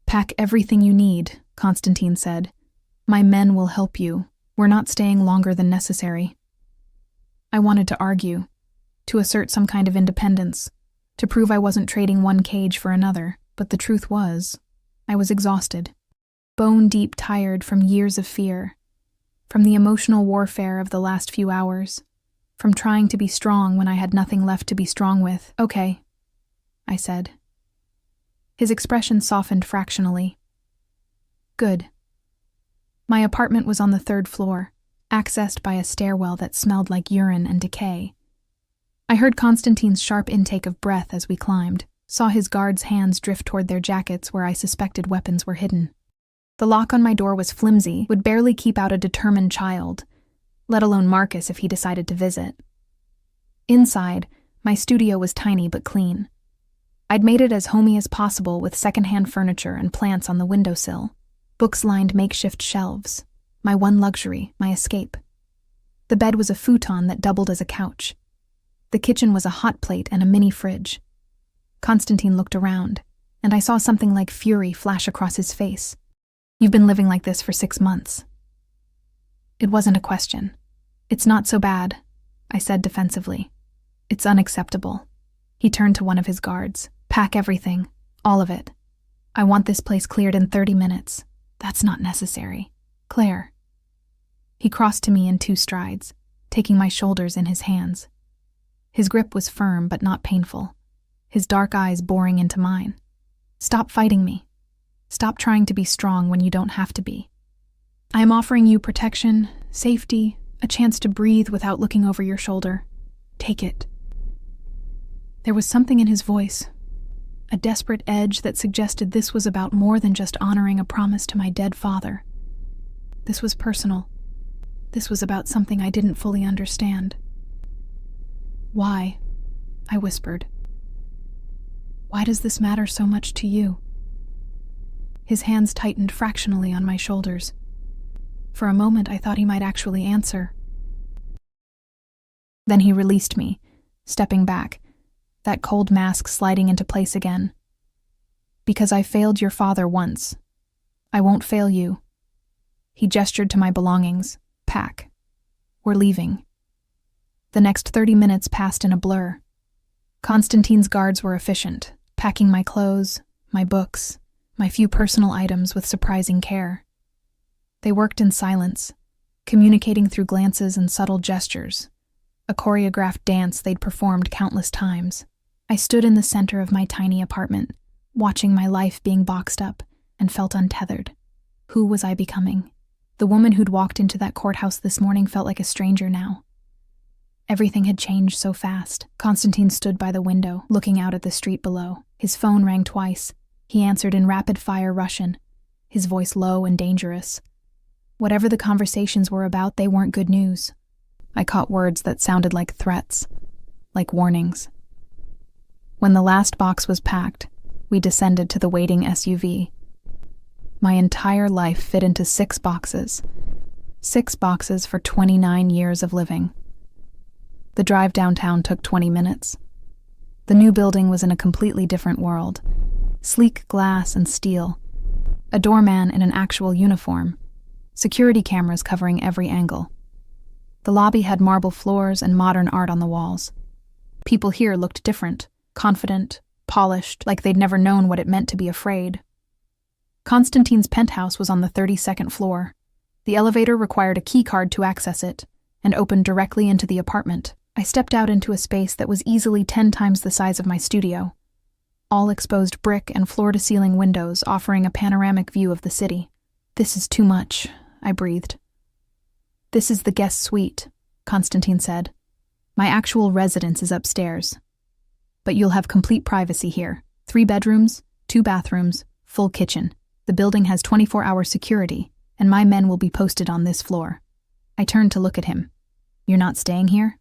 "Pack everything you need," Constantine said. "My men will help you. We're not staying longer than necessary." I wanted to argue, to assert some kind of independence, to prove I wasn't trading one cage for another, but the truth was, I was exhausted, bone-deep tired from years of fear, from the emotional warfare of the last few hours, from trying to be strong when I had nothing left to be strong with. "Okay," I said. His expression softened fractionally. "Good." My apartment was on the 3rd floor, accessed by a stairwell that smelled like urine and decay. I heard Constantine's sharp intake of breath as we climbed, saw his guards' hands drift toward their jackets where I suspected weapons were hidden. The lock on my door was flimsy, would barely keep out a determined child, let alone Marcus if he decided to visit. Inside, my studio was tiny but clean. I'd made it as homey as possible with secondhand furniture and plants on the windowsill. Books lined makeshift shelves, my one luxury, my escape. The bed was a futon that doubled as a couch. The kitchen was a hot plate and a mini fridge. Constantine looked around, and I saw something like fury flash across his face. "You've been living like this for 6 months." It wasn't a question. "It's not so bad," I said defensively. "It's unacceptable." He turned to one of his guards. "Pack everything, all of it. I want this place cleared in 30 minutes. "That's not necessary. Claire." He crossed to me in 2 strides, taking my shoulders in his hands. His grip was firm but not painful, his dark eyes boring into mine. "Stop fighting me. Stop trying to be strong when you don't have to be. I am offering you protection, safety, a chance to breathe without looking over your shoulder. Take it." There was something in his voice, a desperate edge that suggested this was about more than just honoring a promise to my dead father. This was personal. This was about something I didn't fully understand. "Why?" I whispered. "Why does this matter so much to you?" His hands tightened fractionally on my shoulders. For a moment I thought he might actually answer. Then he released me, stepping back, that cold mask sliding into place again. "Because I failed your father once. I won't fail you." He gestured to my belongings. "Pack. We're leaving." The next 30 minutes passed in a blur. Constantine's guards were efficient, packing my clothes, my books, my few personal items with surprising care. They worked in silence, communicating through glances and subtle gestures, a choreographed dance they'd performed countless times. I stood in the center of my tiny apartment, watching my life being boxed up, and felt untethered. Who was I becoming? The woman who'd walked into that courthouse this morning felt like a stranger now. Everything had changed so fast. Constantine stood by the window, looking out at the street below. His phone rang twice. He answered in rapid-fire Russian, his voice low and dangerous. Whatever the conversations were about, they weren't good news. I caught words that sounded like threats, like warnings. When the last box was packed, we descended to the waiting SUV. My entire life fit into 6 boxes. 6 boxes for 29 years of living. The drive downtown took 20 minutes. The new building was in a completely different world. Sleek glass and steel. A doorman in an actual uniform. Security cameras covering every angle. The lobby had marble floors and modern art on the walls. People here looked different, confident, polished, like they'd never known what it meant to be afraid. Constantine's penthouse was on the 32nd floor. The elevator required a key card to access it, and opened directly into the apartment. I stepped out into a space that was easily 10 times the size of my studio. All exposed brick and floor-to-ceiling windows offering a panoramic view of the city. "This is too much," I breathed. "This is the guest suite," Constantine said. "My actual residence is upstairs. But you'll have complete privacy here. 3 bedrooms, 2 bathrooms, full kitchen. The building has 24-hour security, and my men will be posted on this floor." I turned to look at him. "You're not staying here?"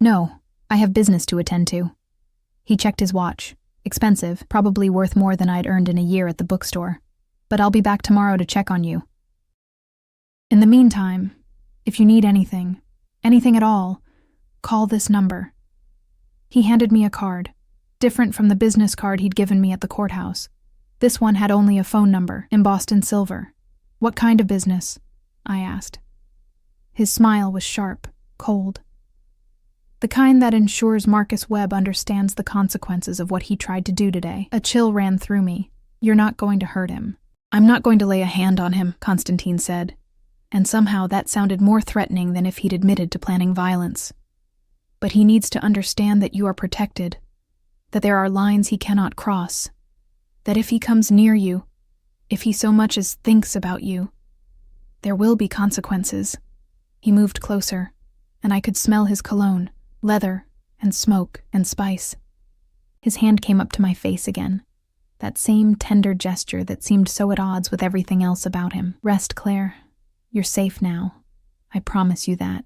"No, I have business to attend to." He checked his watch. "Expensive, probably worth more than I'd earned in a year at the bookstore. But I'll be back tomorrow to check on you. In the meantime, if you need anything at all, call this number." He handed me a card, different from the business card he'd given me at the courthouse. This one had only a phone number, embossed in silver. "What kind of business?" I asked. His smile was sharp, cold. "The kind that ensures Marcus Webb understands the consequences of what he tried to do today." A chill ran through me. "You're not going to hurt him." "I'm not going to lay a hand on him," Constantine said. And somehow that sounded more threatening than if he'd admitted to planning violence. "But he needs to understand that you are protected, that there are lines he cannot cross, that if he comes near you, if he so much as thinks about you, there will be consequences." He moved closer, and I could smell his cologne, leather, and smoke, and spice. His hand came up to my face again, that same tender gesture that seemed so at odds with everything else about him. "Rest, Claire. You're safe now. I promise you that.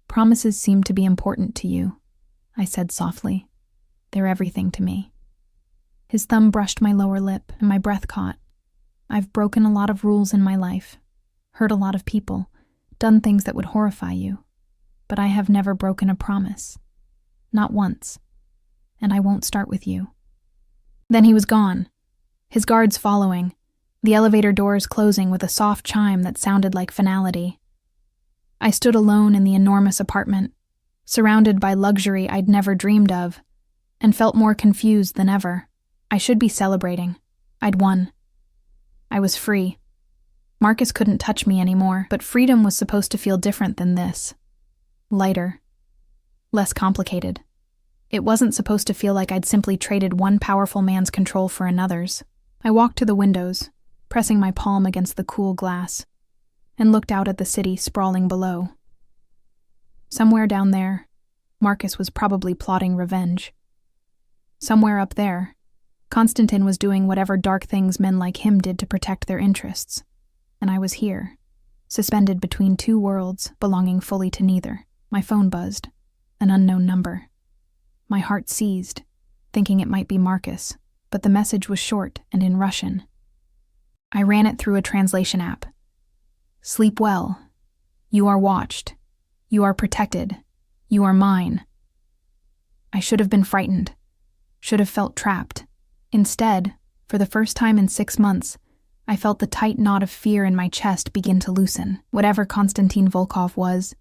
Promises seem to be important to you," I said softly. "They're everything to me." His thumb brushed my lower lip, and my breath caught. "I've broken a lot of rules in my life, hurt a lot of people, done things that would horrify you. But I have never broken a promise. Not once. And I won't start with you." Then he was gone, his guards following, the elevator doors closing with a soft chime that sounded like finality. I stood alone in the enormous apartment, surrounded by luxury I'd never dreamed of, and felt more confused than ever. I should be celebrating. I'd won. I was free. Marcus couldn't touch me anymore, but freedom was supposed to feel different than this. Lighter. Less complicated. It wasn't supposed to feel like I'd simply traded one powerful man's control for another's. I walked to the windows, pressing my palm against the cool glass, and looked out at the city sprawling below. Somewhere down there, Marcus was probably plotting revenge. Somewhere up there, Constantine was doing whatever dark things men like him did to protect their interests. And I was here, suspended between 2 worlds, belonging fully to neither. My phone buzzed. An unknown number. My heart seized, thinking it might be Marcus, but the message was short and in Russian. I ran it through a translation app. "Sleep well. You are watched. You are protected. You are mine." I should have been frightened, should have felt trapped. Instead, for the first time in 6 months, I felt the tight knot of fear in my chest begin to loosen. Whatever Konstantin Volkov was,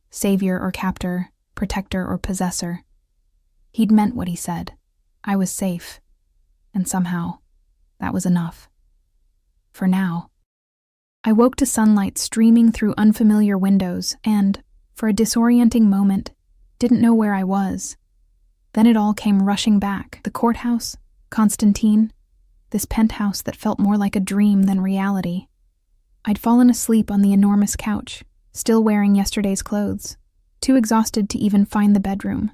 savior or captor, protector or possessor, he'd meant what he said. I was safe. And somehow, that was enough. For now. I woke to sunlight streaming through unfamiliar windows and, for a disorienting moment, didn't know where I was. Then it all came rushing back. The courthouse, Constantine, this penthouse that felt more like a dream than reality. I'd fallen asleep on the enormous couch, still wearing yesterday's clothes, too exhausted to even find the bedroom.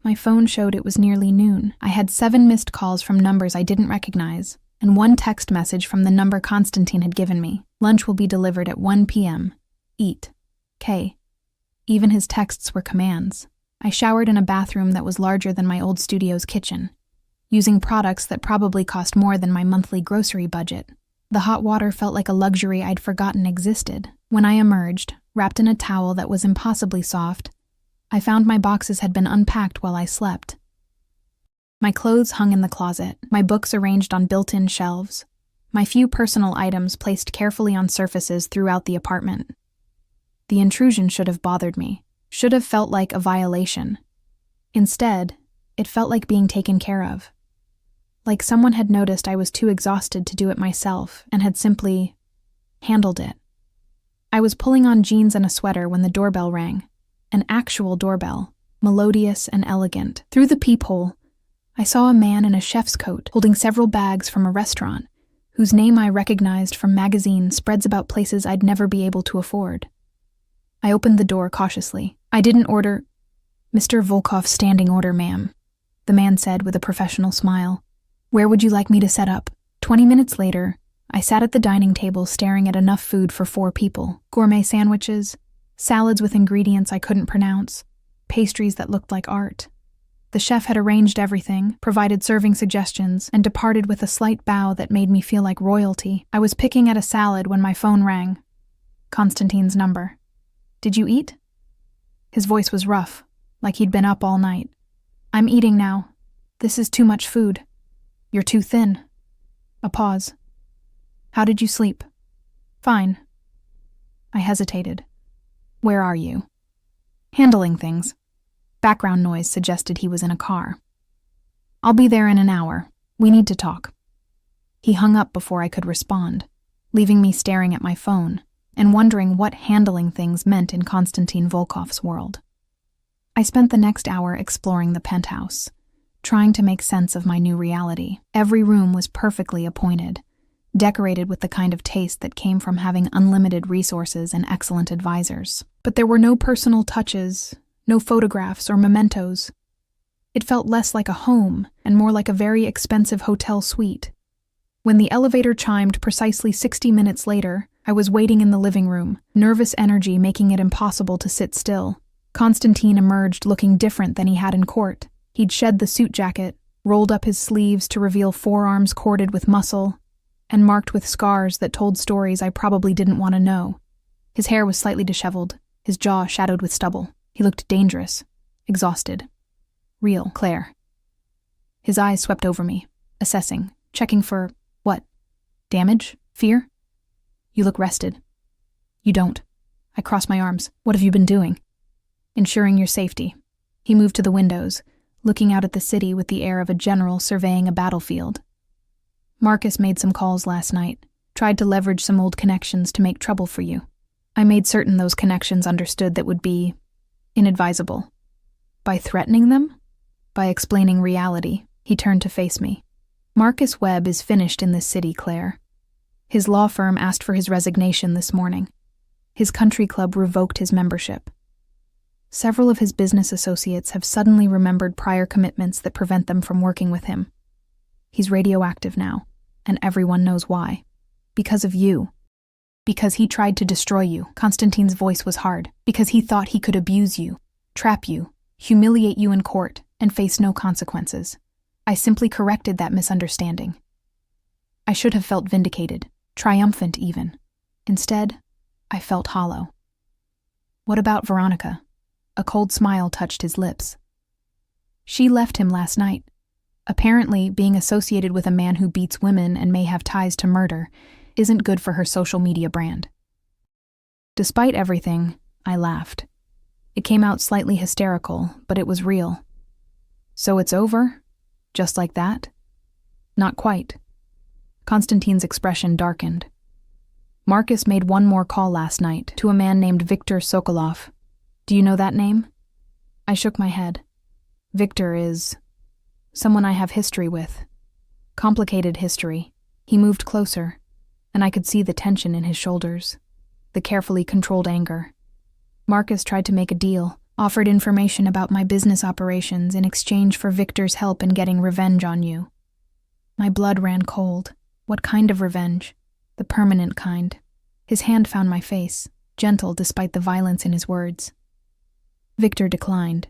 My phone showed it was nearly noon. I had 7 missed calls from numbers I didn't recognize, and 1 text message from the number Constantine had given me. "Lunch will be delivered at 1 p.m. Eat. K." Even his texts were commands. I showered in a bathroom that was larger than my old studio's kitchen, using products that probably cost more than my monthly grocery budget. The hot water felt like a luxury I'd forgotten existed. When I emerged, wrapped in a towel that was impossibly soft, I found my boxes had been unpacked while I slept. My clothes hung in the closet, my books arranged on built-in shelves, my few personal items placed carefully on surfaces throughout the apartment. The intrusion should have bothered me, should have felt like a violation. Instead, it felt like being taken care of. Like someone had noticed I was too exhausted to do it myself and had simply handled it. I was pulling on jeans and a sweater when the doorbell rang. An actual doorbell, melodious and elegant. Through the peephole, I saw a man in a chef's coat holding several bags from a restaurant, whose name I recognized from magazine spreads about places I'd never be able to afford. I opened the door cautiously. I didn't order. "Mr. Volkoff's standing order, ma'am," the man said with a professional smile. "Where would you like me to set up?" 20 minutes later, I sat at the dining table staring at enough food for 4 people. Gourmet sandwiches, salads with ingredients I couldn't pronounce, pastries that looked like art. The chef had arranged everything, provided serving suggestions, and departed with a slight bow that made me feel like royalty. I was picking at a salad when my phone rang. Constantine's number. "Did you eat?" His voice was rough, like he'd been up all night. "I'm eating now. This is too much food. You're too thin." A pause. "How did you sleep?" "Fine." I hesitated. "Where are you?" "Handling things." Background noise suggested he was in a car. "I'll be there in an hour. We need to talk." He hung up before I could respond, leaving me staring at my phone and wondering what handling things meant in Konstantin Volkoff's world. I spent the next hour exploring the penthouse, trying to make sense of my new reality. Every room was perfectly appointed, decorated with the kind of taste that came from having unlimited resources and excellent advisors. But there were no personal touches, no photographs or mementos. It felt less like a home and more like a very expensive hotel suite. When the elevator chimed precisely 60 minutes later, I was waiting in the living room, nervous energy making it impossible to sit still. Konstantin emerged looking different than he had in court. He'd shed the suit jacket, rolled up his sleeves to reveal forearms corded with muscle, and marked with scars that told stories I probably didn't want to know. His hair was slightly disheveled, his jaw shadowed with stubble. He looked dangerous, exhausted. Real, Claire. His eyes swept over me, assessing, checking for, what? Damage? Fear? "You look rested." "You don't." I crossed my arms. "What have you been doing?" "Ensuring your safety." He moved to the windows, looking out at the city with the air of a general surveying a battlefield. "Marcus made some calls last night, tried to leverage some old connections to make trouble for you. I made certain those connections understood that would be inadvisable. By threatening them? By explaining reality." He turned to face me. "Marcus Webb is finished in this city, Claire. His law firm asked for his resignation this morning. His country club revoked his membership. Several of his business associates have suddenly remembered prior commitments that prevent them from working with him. He's radioactive now, and everyone knows why. Because of you. Because he tried to destroy you." Konstantin's voice was hard. "Because he thought he could abuse you, trap you, humiliate you in court, and face no consequences. I simply corrected that misunderstanding. I should have felt vindicated, triumphant even. Instead, I felt hollow." "What about Veronica?" A cold smile touched his lips. "She left him last night. Apparently, being associated with a man who beats women and may have ties to murder isn't good for her social media brand." Despite everything, I laughed. It came out slightly hysterical, but it was real. "So it's over? Just like that?" "Not quite." Konstantin's expression darkened. "Marcus made one more call last night to a man named Viktor Sokolov. Do you know that name?" I shook my head. "Viktor is someone I have history with. Complicated history." He moved closer, and I could see the tension in his shoulders, the carefully controlled anger. "Marcus tried to make a deal, offered information about my business operations in exchange for Victor's help in getting revenge on you." My blood ran cold. What kind of revenge? The permanent kind. His hand found my face, gentle despite the violence in his words. "Victor declined,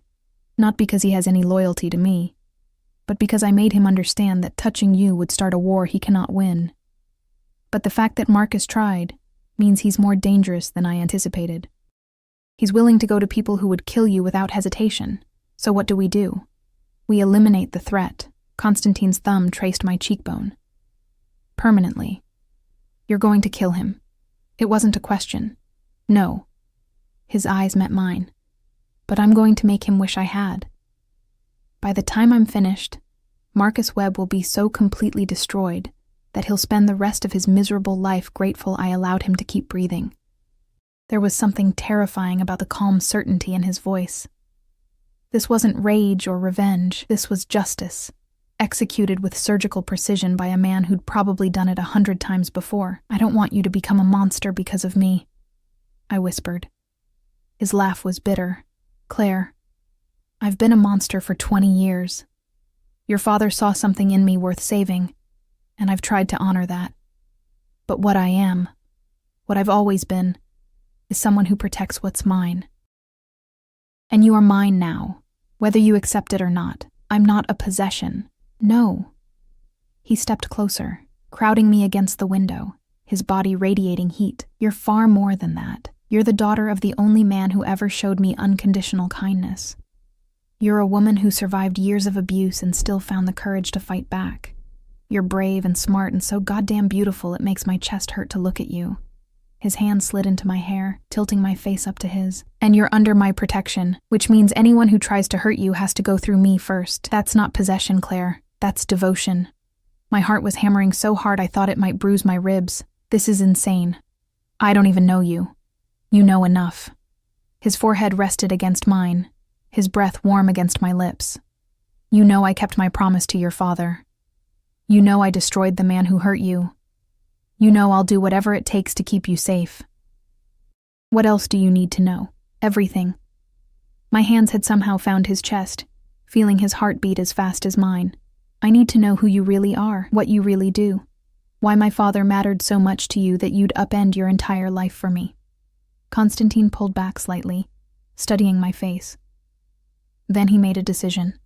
not because he has any loyalty to me, but because I made him understand that touching you would start a war he cannot win. But the fact that Marcus tried means he's more dangerous than I anticipated. He's willing to go to people who would kill you without hesitation. So what do? We eliminate the threat." Konstantin's thumb traced my cheekbone. "Permanently. You're going to kill him. It wasn't a question. No." His eyes met mine. "But I'm going to make him wish I had. By the time I'm finished, Marcus Webb will be so completely destroyed that he'll spend the rest of his miserable life grateful I allowed him to keep breathing. There was something terrifying about the calm certainty in his voice. This wasn't rage or revenge, this was justice, executed with surgical precision by a man who'd probably done it 100 times before. "I don't want you to become a monster because of me," I whispered. His laugh was bitter. "Claire, I've been a monster for 20 years. Your father saw something in me worth saving, and I've tried to honor that. But what I am, what I've always been, is someone who protects what's mine. And you are mine now, whether you accept it or not. I'm not a possession. No." He stepped closer, crowding me against the window, his body radiating heat. "You're far more than that. You're the daughter of the only man who ever showed me unconditional kindness. You're a woman who survived years of abuse and still found the courage to fight back. You're brave and smart and so goddamn beautiful it makes my chest hurt to look at you." His hand slid into my hair, tilting my face up to his. "And you're under my protection, which means anyone who tries to hurt you has to go through me first. That's not possession, Claire. That's devotion." My heart was hammering so hard I thought it might bruise my ribs. "This is insane. I don't even know you. You know enough." His forehead rested against mine, his breath warm against my lips. "You know I kept my promise to your father. You know I destroyed the man who hurt you. You know I'll do whatever it takes to keep you safe. What else do you need to know? Everything." My hands had somehow found his chest, feeling his heart beat as fast as mine. "I need to know who you really are, what you really do. Why my father mattered so much to you that you'd upend your entire life for me." Constantine pulled back slightly, studying my face. Then he made a decision.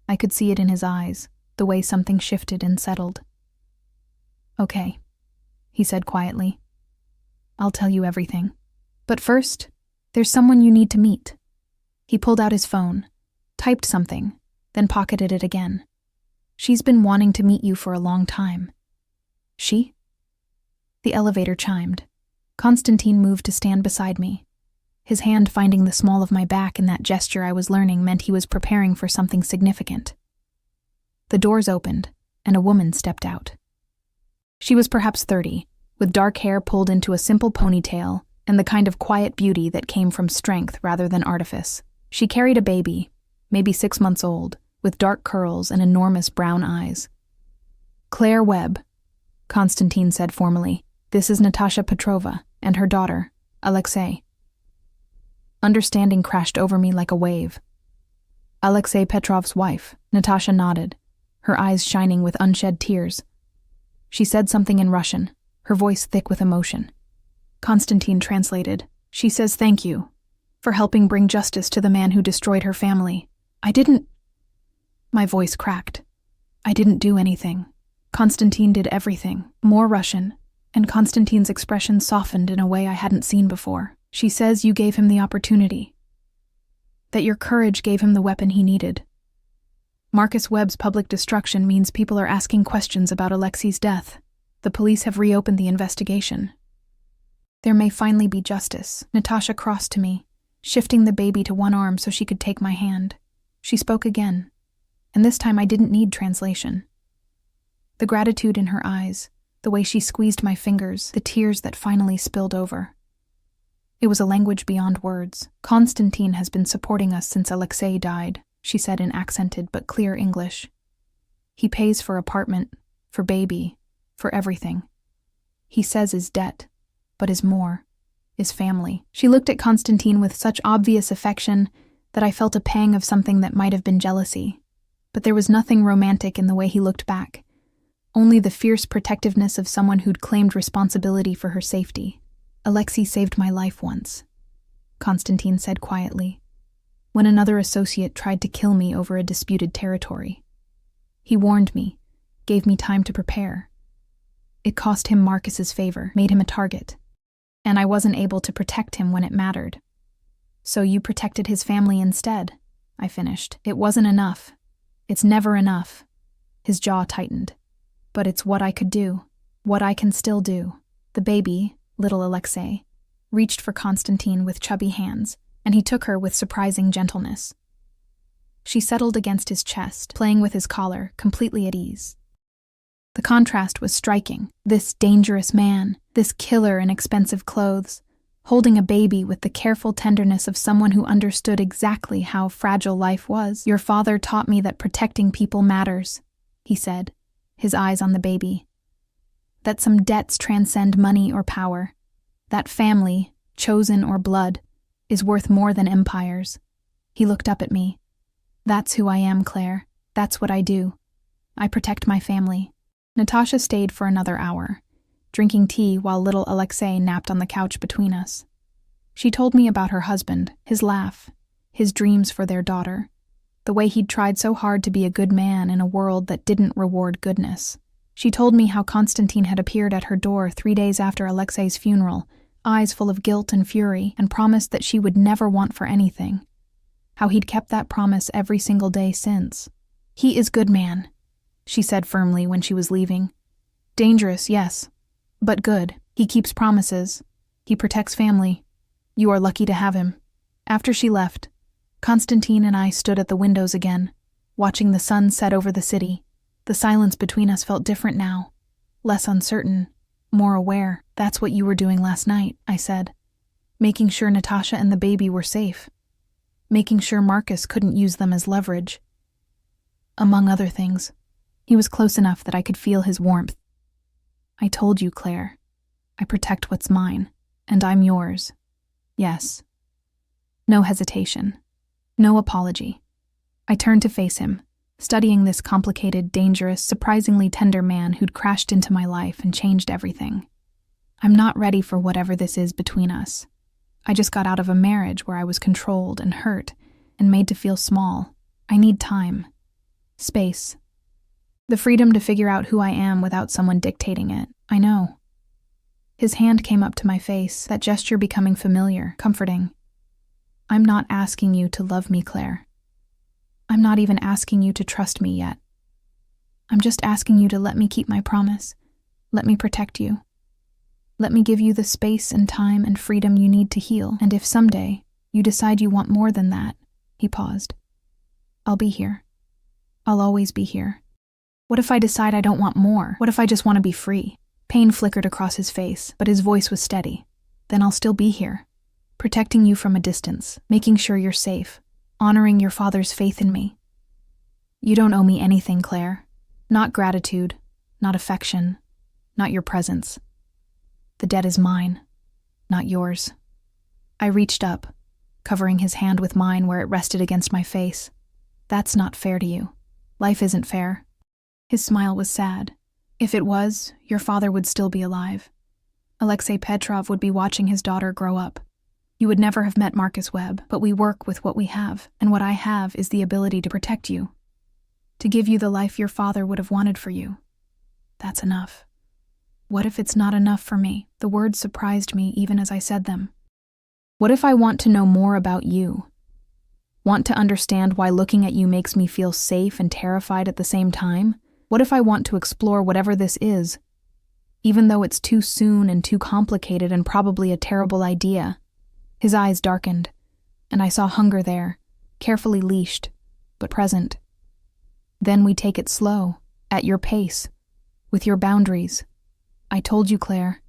I could see it in his eyes, the way something shifted and settled. "Okay," he said quietly. "I'll tell you everything. But first, there's someone you need to meet." He pulled out his phone, typed something, then pocketed it again. "She's been wanting to meet you for a long time." "She?" The elevator chimed. Constantine moved to stand beside me. His hand finding the small of my back in that gesture I was learning meant he was preparing for something significant. The doors opened, and a woman stepped out. She was perhaps 30, with dark hair pulled into a simple ponytail and the kind of quiet beauty that came from strength rather than artifice. She carried a baby, maybe 6 months old, with dark curls and enormous brown eyes. "Claire Webb," Constantine said formally. "This is Natasha Petrova and her daughter, Alexei." Understanding crashed over me like a wave. "Alexei Petrov's wife," Natasha nodded, her eyes shining with unshed tears. She said something in Russian, her voice thick with emotion. Constantine translated. "She says thank you for helping bring justice to the man who destroyed her family. I didn't—" My voice cracked. "I didn't do anything. Constantine did everything." More Russian, and Constantine's expression softened in a way I hadn't seen before. "She says you gave him the opportunity. That your courage gave him the weapon he needed. Marcus Webb's public destruction means people are asking questions about Alexei's death. The police have reopened the investigation. There may finally be justice." Natasha crossed to me, shifting the baby to one arm so she could take my hand. She spoke again, and this time I didn't need translation. The gratitude in her eyes, the way she squeezed my fingers, the tears that finally spilled over. It was a language beyond words. "Constantine has been supporting us since Alexei died," she said in accented but clear English. "He pays for apartment, for baby, for everything. He says is debt, but is more, is family." She looked at Constantine with such obvious affection that I felt a pang of something that might have been jealousy. But there was nothing romantic in the way he looked back, only the fierce protectiveness of someone who'd claimed responsibility for her safety. "Alexei saved my life once," Constantine said quietly, "when another associate tried to kill me over a disputed territory. He warned me, gave me time to prepare. It cost him Marcus's favor, made him a target. And I wasn't able to protect him when it mattered. So you protected his family instead," I finished. "It wasn't enough. It's never enough." His jaw tightened. "But it's what I could do, what I can still do." The baby, little Alexei, reached for Constantine with chubby hands, and he took her with surprising gentleness. She settled against his chest, playing with his collar, completely at ease. The contrast was striking. This dangerous man, this killer in expensive clothes, holding a baby with the careful tenderness of someone who understood exactly how fragile life was. Your father taught me that protecting people matters, he said, his eyes on the baby. That some debts transcend money or power. That family, chosen or blood, is worth more than empires. He looked up at me. That's who I am, Claire. That's what I do. I protect my family. Natasha stayed for another hour, drinking tea while little Alexei napped on the couch between us. She told me about her husband, his laugh, his dreams for their daughter, the way he'd tried so hard to be a good man in a world that didn't reward goodness. She told me how Konstantin had appeared at her door 3 days after Alexei's funeral, eyes full of guilt and fury, and promised that she would never want for anything. How he'd kept that promise every single day since. He is good man, she said firmly when she was leaving. Dangerous, yes, but good. He keeps promises. He protects family. You are lucky to have him. After she left, Konstantin and I stood at the windows again, watching the sun set over the city. The silence between us felt different now, less uncertain, more aware. That's what you were doing last night, I said. Making sure Natasha and the baby were safe. Making sure Marcus couldn't use them as leverage. Among other things, he was close enough that I could feel his warmth. I told you, Claire. I protect what's mine, and I'm yours. Yes. No hesitation. No apology. I turned to face him, studying this complicated, dangerous, surprisingly tender man who'd crashed into my life and changed everything. I'm not ready for whatever this is between us. I just got out of a marriage where I was controlled and hurt and made to feel small. I need time. Space. The freedom to figure out who I am without someone dictating it. I know. His hand came up to my face, that gesture becoming familiar, comforting. I'm not asking you to love me, Claire. I'm not even asking you to trust me yet. I'm just asking you to let me keep my promise. Let me protect you. Let me give you the space and time and freedom you need to heal. And if someday you decide you want more than that, he paused. I'll be here. I'll always be here. What if I decide I don't want more? What if I just want to be free? Pain flickered across his face, but his voice was steady. Then I'll still be here, protecting you from a distance, making sure you're safe, honoring your father's faith in me. You don't owe me anything, Claire. Not gratitude, not affection, not your presence. The debt is mine, not yours. I reached up, covering his hand with mine where it rested against my face. That's not fair to you. Life isn't fair. His smile was sad. If it was, your father would still be alive. Alexei Petrov would be watching his daughter grow up. You would never have met Marcus Webb, but we work with what we have, and what I have is the ability to protect you. To give you the life your father would have wanted for you. That's enough. What if it's not enough for me? The words surprised me even as I said them. What if I want to know more about you? Want to understand why looking at you makes me feel safe and terrified at the same time? What if I want to explore whatever this is, even though it's too soon and too complicated and probably a terrible idea? His eyes darkened, and I saw hunger there, carefully leashed, but present. Then we take it slow, at your pace, with your boundaries. I told you, Claire,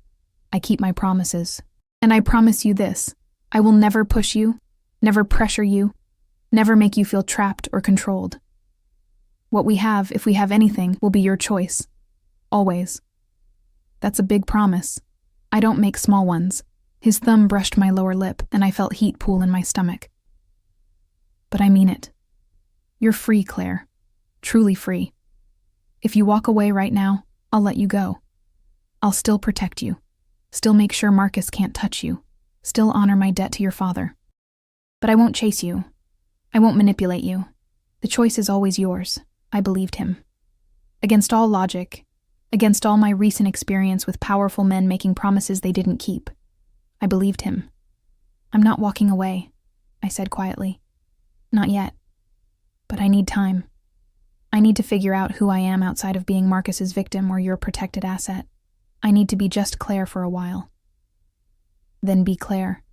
I keep my promises. And I promise you this, I will never push you, never pressure you, never make you feel trapped or controlled. What we have, if we have anything, will be your choice. Always. That's a big promise. I don't make small ones. His thumb brushed my lower lip, and I felt heat pool in my stomach. But I mean it. You're free, Claire. Truly free. If you walk away right now, I'll let you go. I'll still protect you. Still make sure Marcus can't touch you. Still honor my debt to your father. But I won't chase you. I won't manipulate you. The choice is always yours. I believed him. Against all logic, against all my recent experience with powerful men making promises they didn't keep, I believed him. I'm not walking away, I said quietly. Not yet. But I need time. I need to figure out who I am outside of being Marcus's victim or your protected asset. I need to be just Claire for a while. Then be Claire.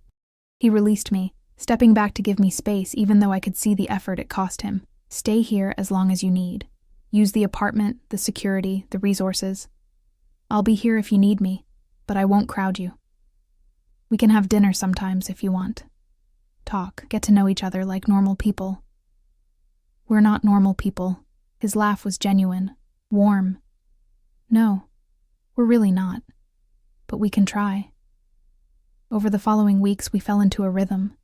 He released me, stepping back to give me space even though I could see the effort it cost him. Stay here as long as you need. Use the apartment, the security, the resources. I'll be here if you need me, but I won't crowd you. We can have dinner sometimes if you want. Talk, get to know each other like normal people. We're not normal people. His laugh was genuine, warm. No, we're really not. But we can try. Over the following weeks, we fell into a rhythm.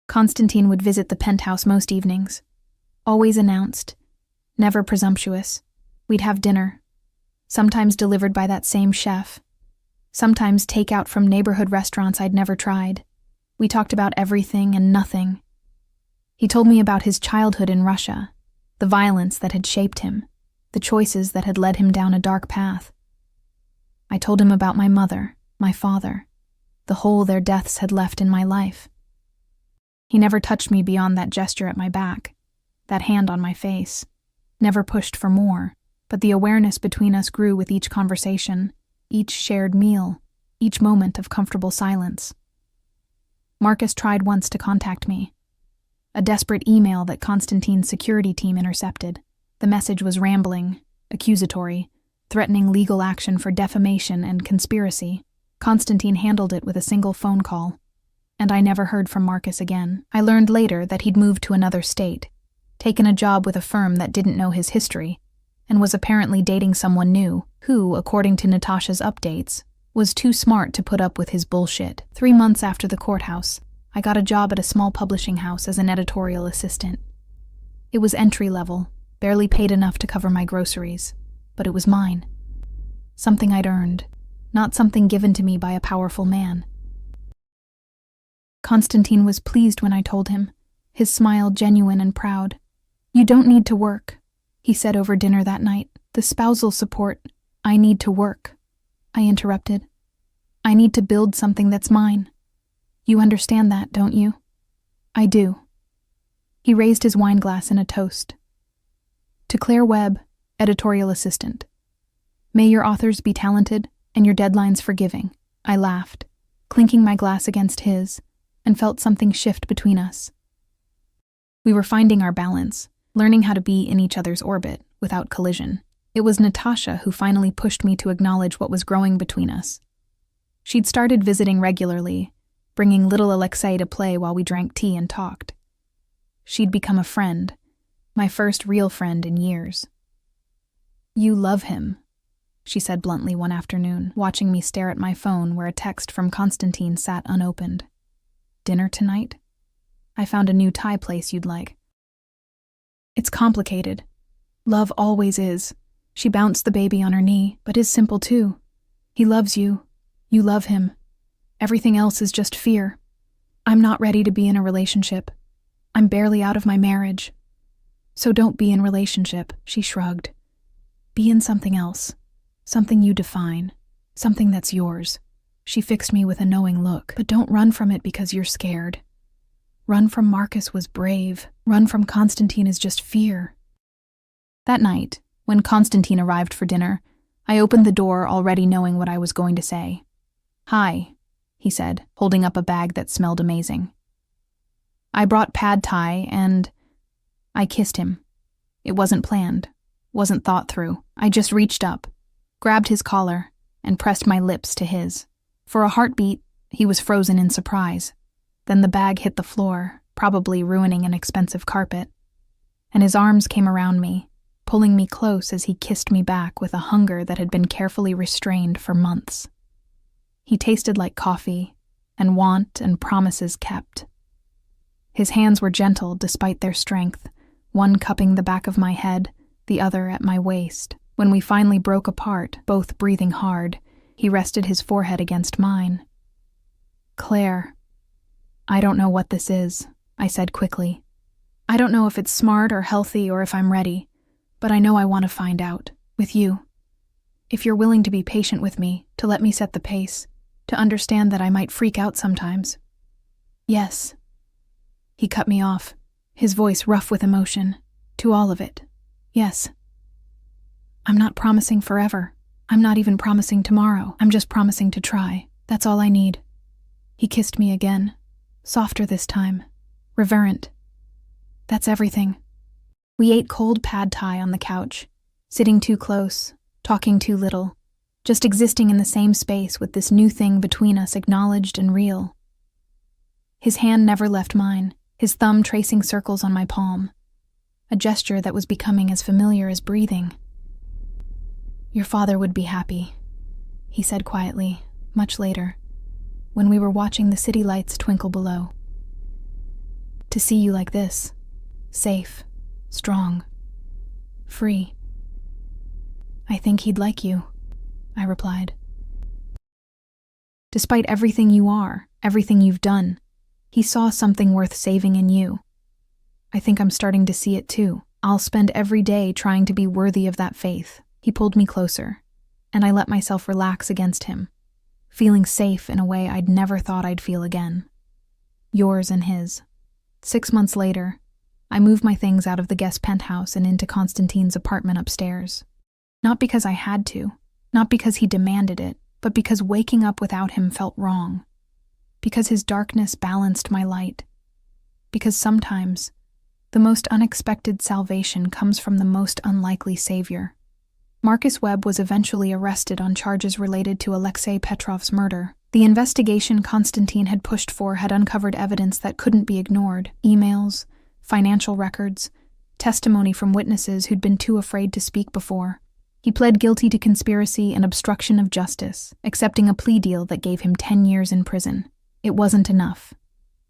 Constantine would visit the penthouse most evenings. Always announced, never presumptuous. We'd have dinner, sometimes delivered by that same chef, sometimes takeout from neighborhood restaurants I'd never tried. We talked about everything and nothing. He told me about his childhood in Russia, the violence that had shaped him, the choices that had led him down a dark path. I told him about my mother, my father, the hole their deaths had left in my life. He never touched me beyond that gesture at my back, that hand on my face, never pushed for more, but the awareness between us grew with each conversation, each shared meal, each moment of comfortable silence. Marcus tried once to contact me. A desperate email that Constantine's security team intercepted. The message was rambling, accusatory, threatening legal action for defamation and conspiracy. Constantine handled it with a single phone call, and I never heard from Marcus again. I learned later that he'd moved to another state, taken a job with a firm that didn't know his history, and was apparently dating someone new, who, according to Natasha's updates, was too smart to put up with his bullshit. 3 months after the courthouse, I got a job at a small publishing house as an editorial assistant. It was entry-level, barely paid enough to cover my groceries, but it was mine. Something I'd earned, not something given to me by a powerful man. Constantine was pleased when I told him, his smile genuine and proud. "You don't need to work," he said over dinner that night. "The spousal support. I need to work." I interrupted. "I need to build something that's mine. You understand that, don't you?" "I do." He raised his wine glass in a toast. "To Claire Webb, editorial assistant. May your authors be talented and your deadlines forgiving." I laughed, clinking my glass against his, and felt something shift between us. We were finding our balance, learning how to be in each other's orbit without collision. It was Natasha who finally pushed me to acknowledge what was growing between us. She'd started visiting regularly, bringing little Alexei to play while we drank tea and talked. She'd become a friend, my first real friend in years. "You love him," she said bluntly one afternoon, watching me stare at my phone where a text from Constantine sat unopened. "Dinner tonight? I found a new Thai place you'd like." "It's complicated. Love always is." She bounced the baby on her knee, "but is simple too. He loves you. You love him. Everything else is just fear. I'm not ready to be in a relationship. I'm barely out of my marriage. So don't be in relationship," she shrugged. "Be in something else. Something you define. Something that's yours." She fixed me with a knowing look. "But don't run from it because you're scared. Run from Marcus was brave. Run from Constantine is just fear." That night, when Constantine arrived for dinner, I opened the door already knowing what I was going to say. "Hi," he said, holding up a bag that smelled amazing. "I brought pad thai and—" I kissed him. It wasn't planned, wasn't thought through. I just reached up, grabbed his collar, and pressed my lips to his. For a heartbeat, he was frozen in surprise. Then the bag hit the floor, probably ruining an expensive carpet, and his arms came around me, pulling me close as he kissed me back with a hunger that had been carefully restrained for months. He tasted like coffee, and want and promises kept. His hands were gentle despite their strength, one cupping the back of my head, the other at my waist. When we finally broke apart, both breathing hard, he rested his forehead against mine. "Claire, I don't know what this is," I said quickly. "I don't know if it's smart or healthy or if I'm ready, but I know I want to find out, with you. If you're willing to be patient with me, to let me set the pace, to understand that I might freak out sometimes." "Yes." He cut me off, his voice rough with emotion. "To all of it. Yes. I'm not promising forever. I'm not even promising tomorrow. I'm just promising to try. That's all I need." He kissed me again, softer this time, reverent. "That's everything." We ate cold pad thai on the couch, sitting too close, talking too little, just existing in the same space with this new thing between us acknowledged and real. His hand never left mine, his thumb tracing circles on my palm, a gesture that was becoming as familiar as breathing. "Your father would be happy," he said quietly, much later, when we were watching the city lights twinkle below. "To see you like this, safe, strong, free." "I think he'd like you," I replied. "Despite everything you are, everything you've done, he saw something worth saving in you. I think I'm starting to see it too. I'll spend every day trying to be worthy of that faith." He pulled me closer, and I let myself relax against him, feeling safe in a way I'd never thought I'd feel again. Yours and his. 6 months later, I moved my things out of the guest penthouse and into Constantine's apartment upstairs. Not because I had to, not because he demanded it, but because waking up without him felt wrong. Because his darkness balanced my light. Because sometimes, the most unexpected salvation comes from the most unlikely savior. Marcus Webb was eventually arrested on charges related to Alexei Petrov's murder. The investigation Constantine had pushed for had uncovered evidence that couldn't be ignored: emails, financial records, testimony from witnesses who'd been too afraid to speak before. He pled guilty to conspiracy and obstruction of justice, accepting a plea deal that gave him 10 years in prison. It wasn't enough.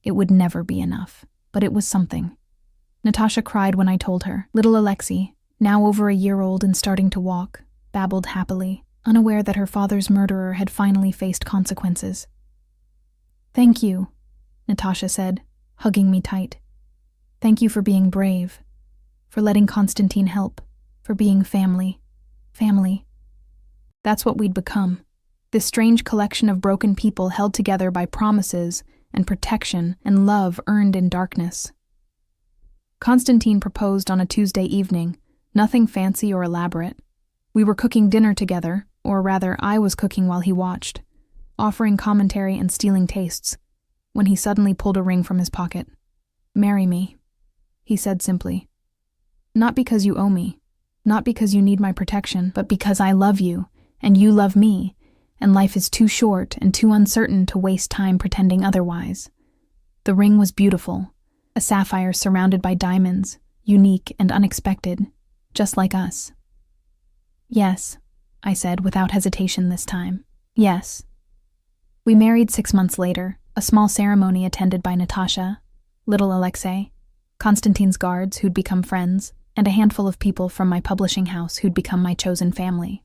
It would never be enough, but it was something. Natasha cried when I told her. Little Alexei, now over a year old and starting to walk, babbled happily, unaware that her father's murderer had finally faced consequences. "Thank you," Natasha said, hugging me tight. "Thank you for being brave, for letting Constantine help, for being family. Family." That's what we'd become. This strange collection of broken people held together by promises and protection and love earned in darkness. Constantine proposed on a Tuesday evening, nothing fancy or elaborate. We were cooking dinner together, or rather I was cooking while he watched, offering commentary and stealing tastes, when he suddenly pulled a ring from his pocket. "Marry me," he said simply. "Not because you owe me, not because you need my protection, but because I love you, and you love me, and life is too short and too uncertain to waste time pretending otherwise." The ring was beautiful, a sapphire surrounded by diamonds, unique and unexpected, just like us. "Yes," I said without hesitation this time. "Yes." We married 6 months later, a small ceremony attended by Natasha, little Alexei, Constantine's guards who'd become friends, and a handful of people from my publishing house who'd become my chosen family.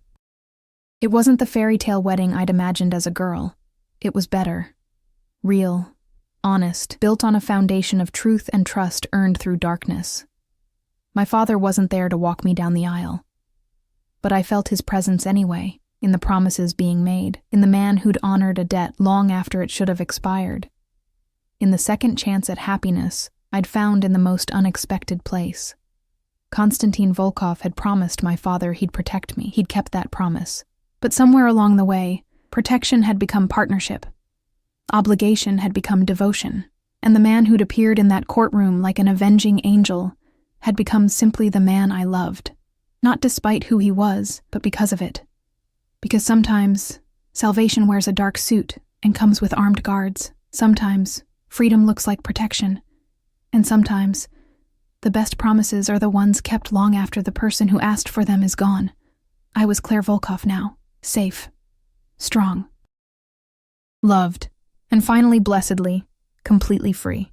It wasn't the fairy tale wedding I'd imagined as a girl. It was better. Real, honest, built on a foundation of truth and trust earned through darkness. My father wasn't there to walk me down the aisle, but I felt his presence anyway, in the promises being made, in the man who'd honored a debt long after it should have expired, in the second chance at happiness I'd found in the most unexpected place. Konstantin Volkov had promised my father he'd protect me. He'd kept that promise. But somewhere along the way, protection had become partnership. Obligation had become devotion. And the man who'd appeared in that courtroom like an avenging angel had become simply the man I loved. Not despite who he was, but because of it. Because sometimes, salvation wears a dark suit and comes with armed guards. Sometimes, freedom looks like protection. And sometimes, the best promises are the ones kept long after the person who asked for them is gone. I was Claire Volkov now, safe, strong, loved, and finally, blessedly, completely free.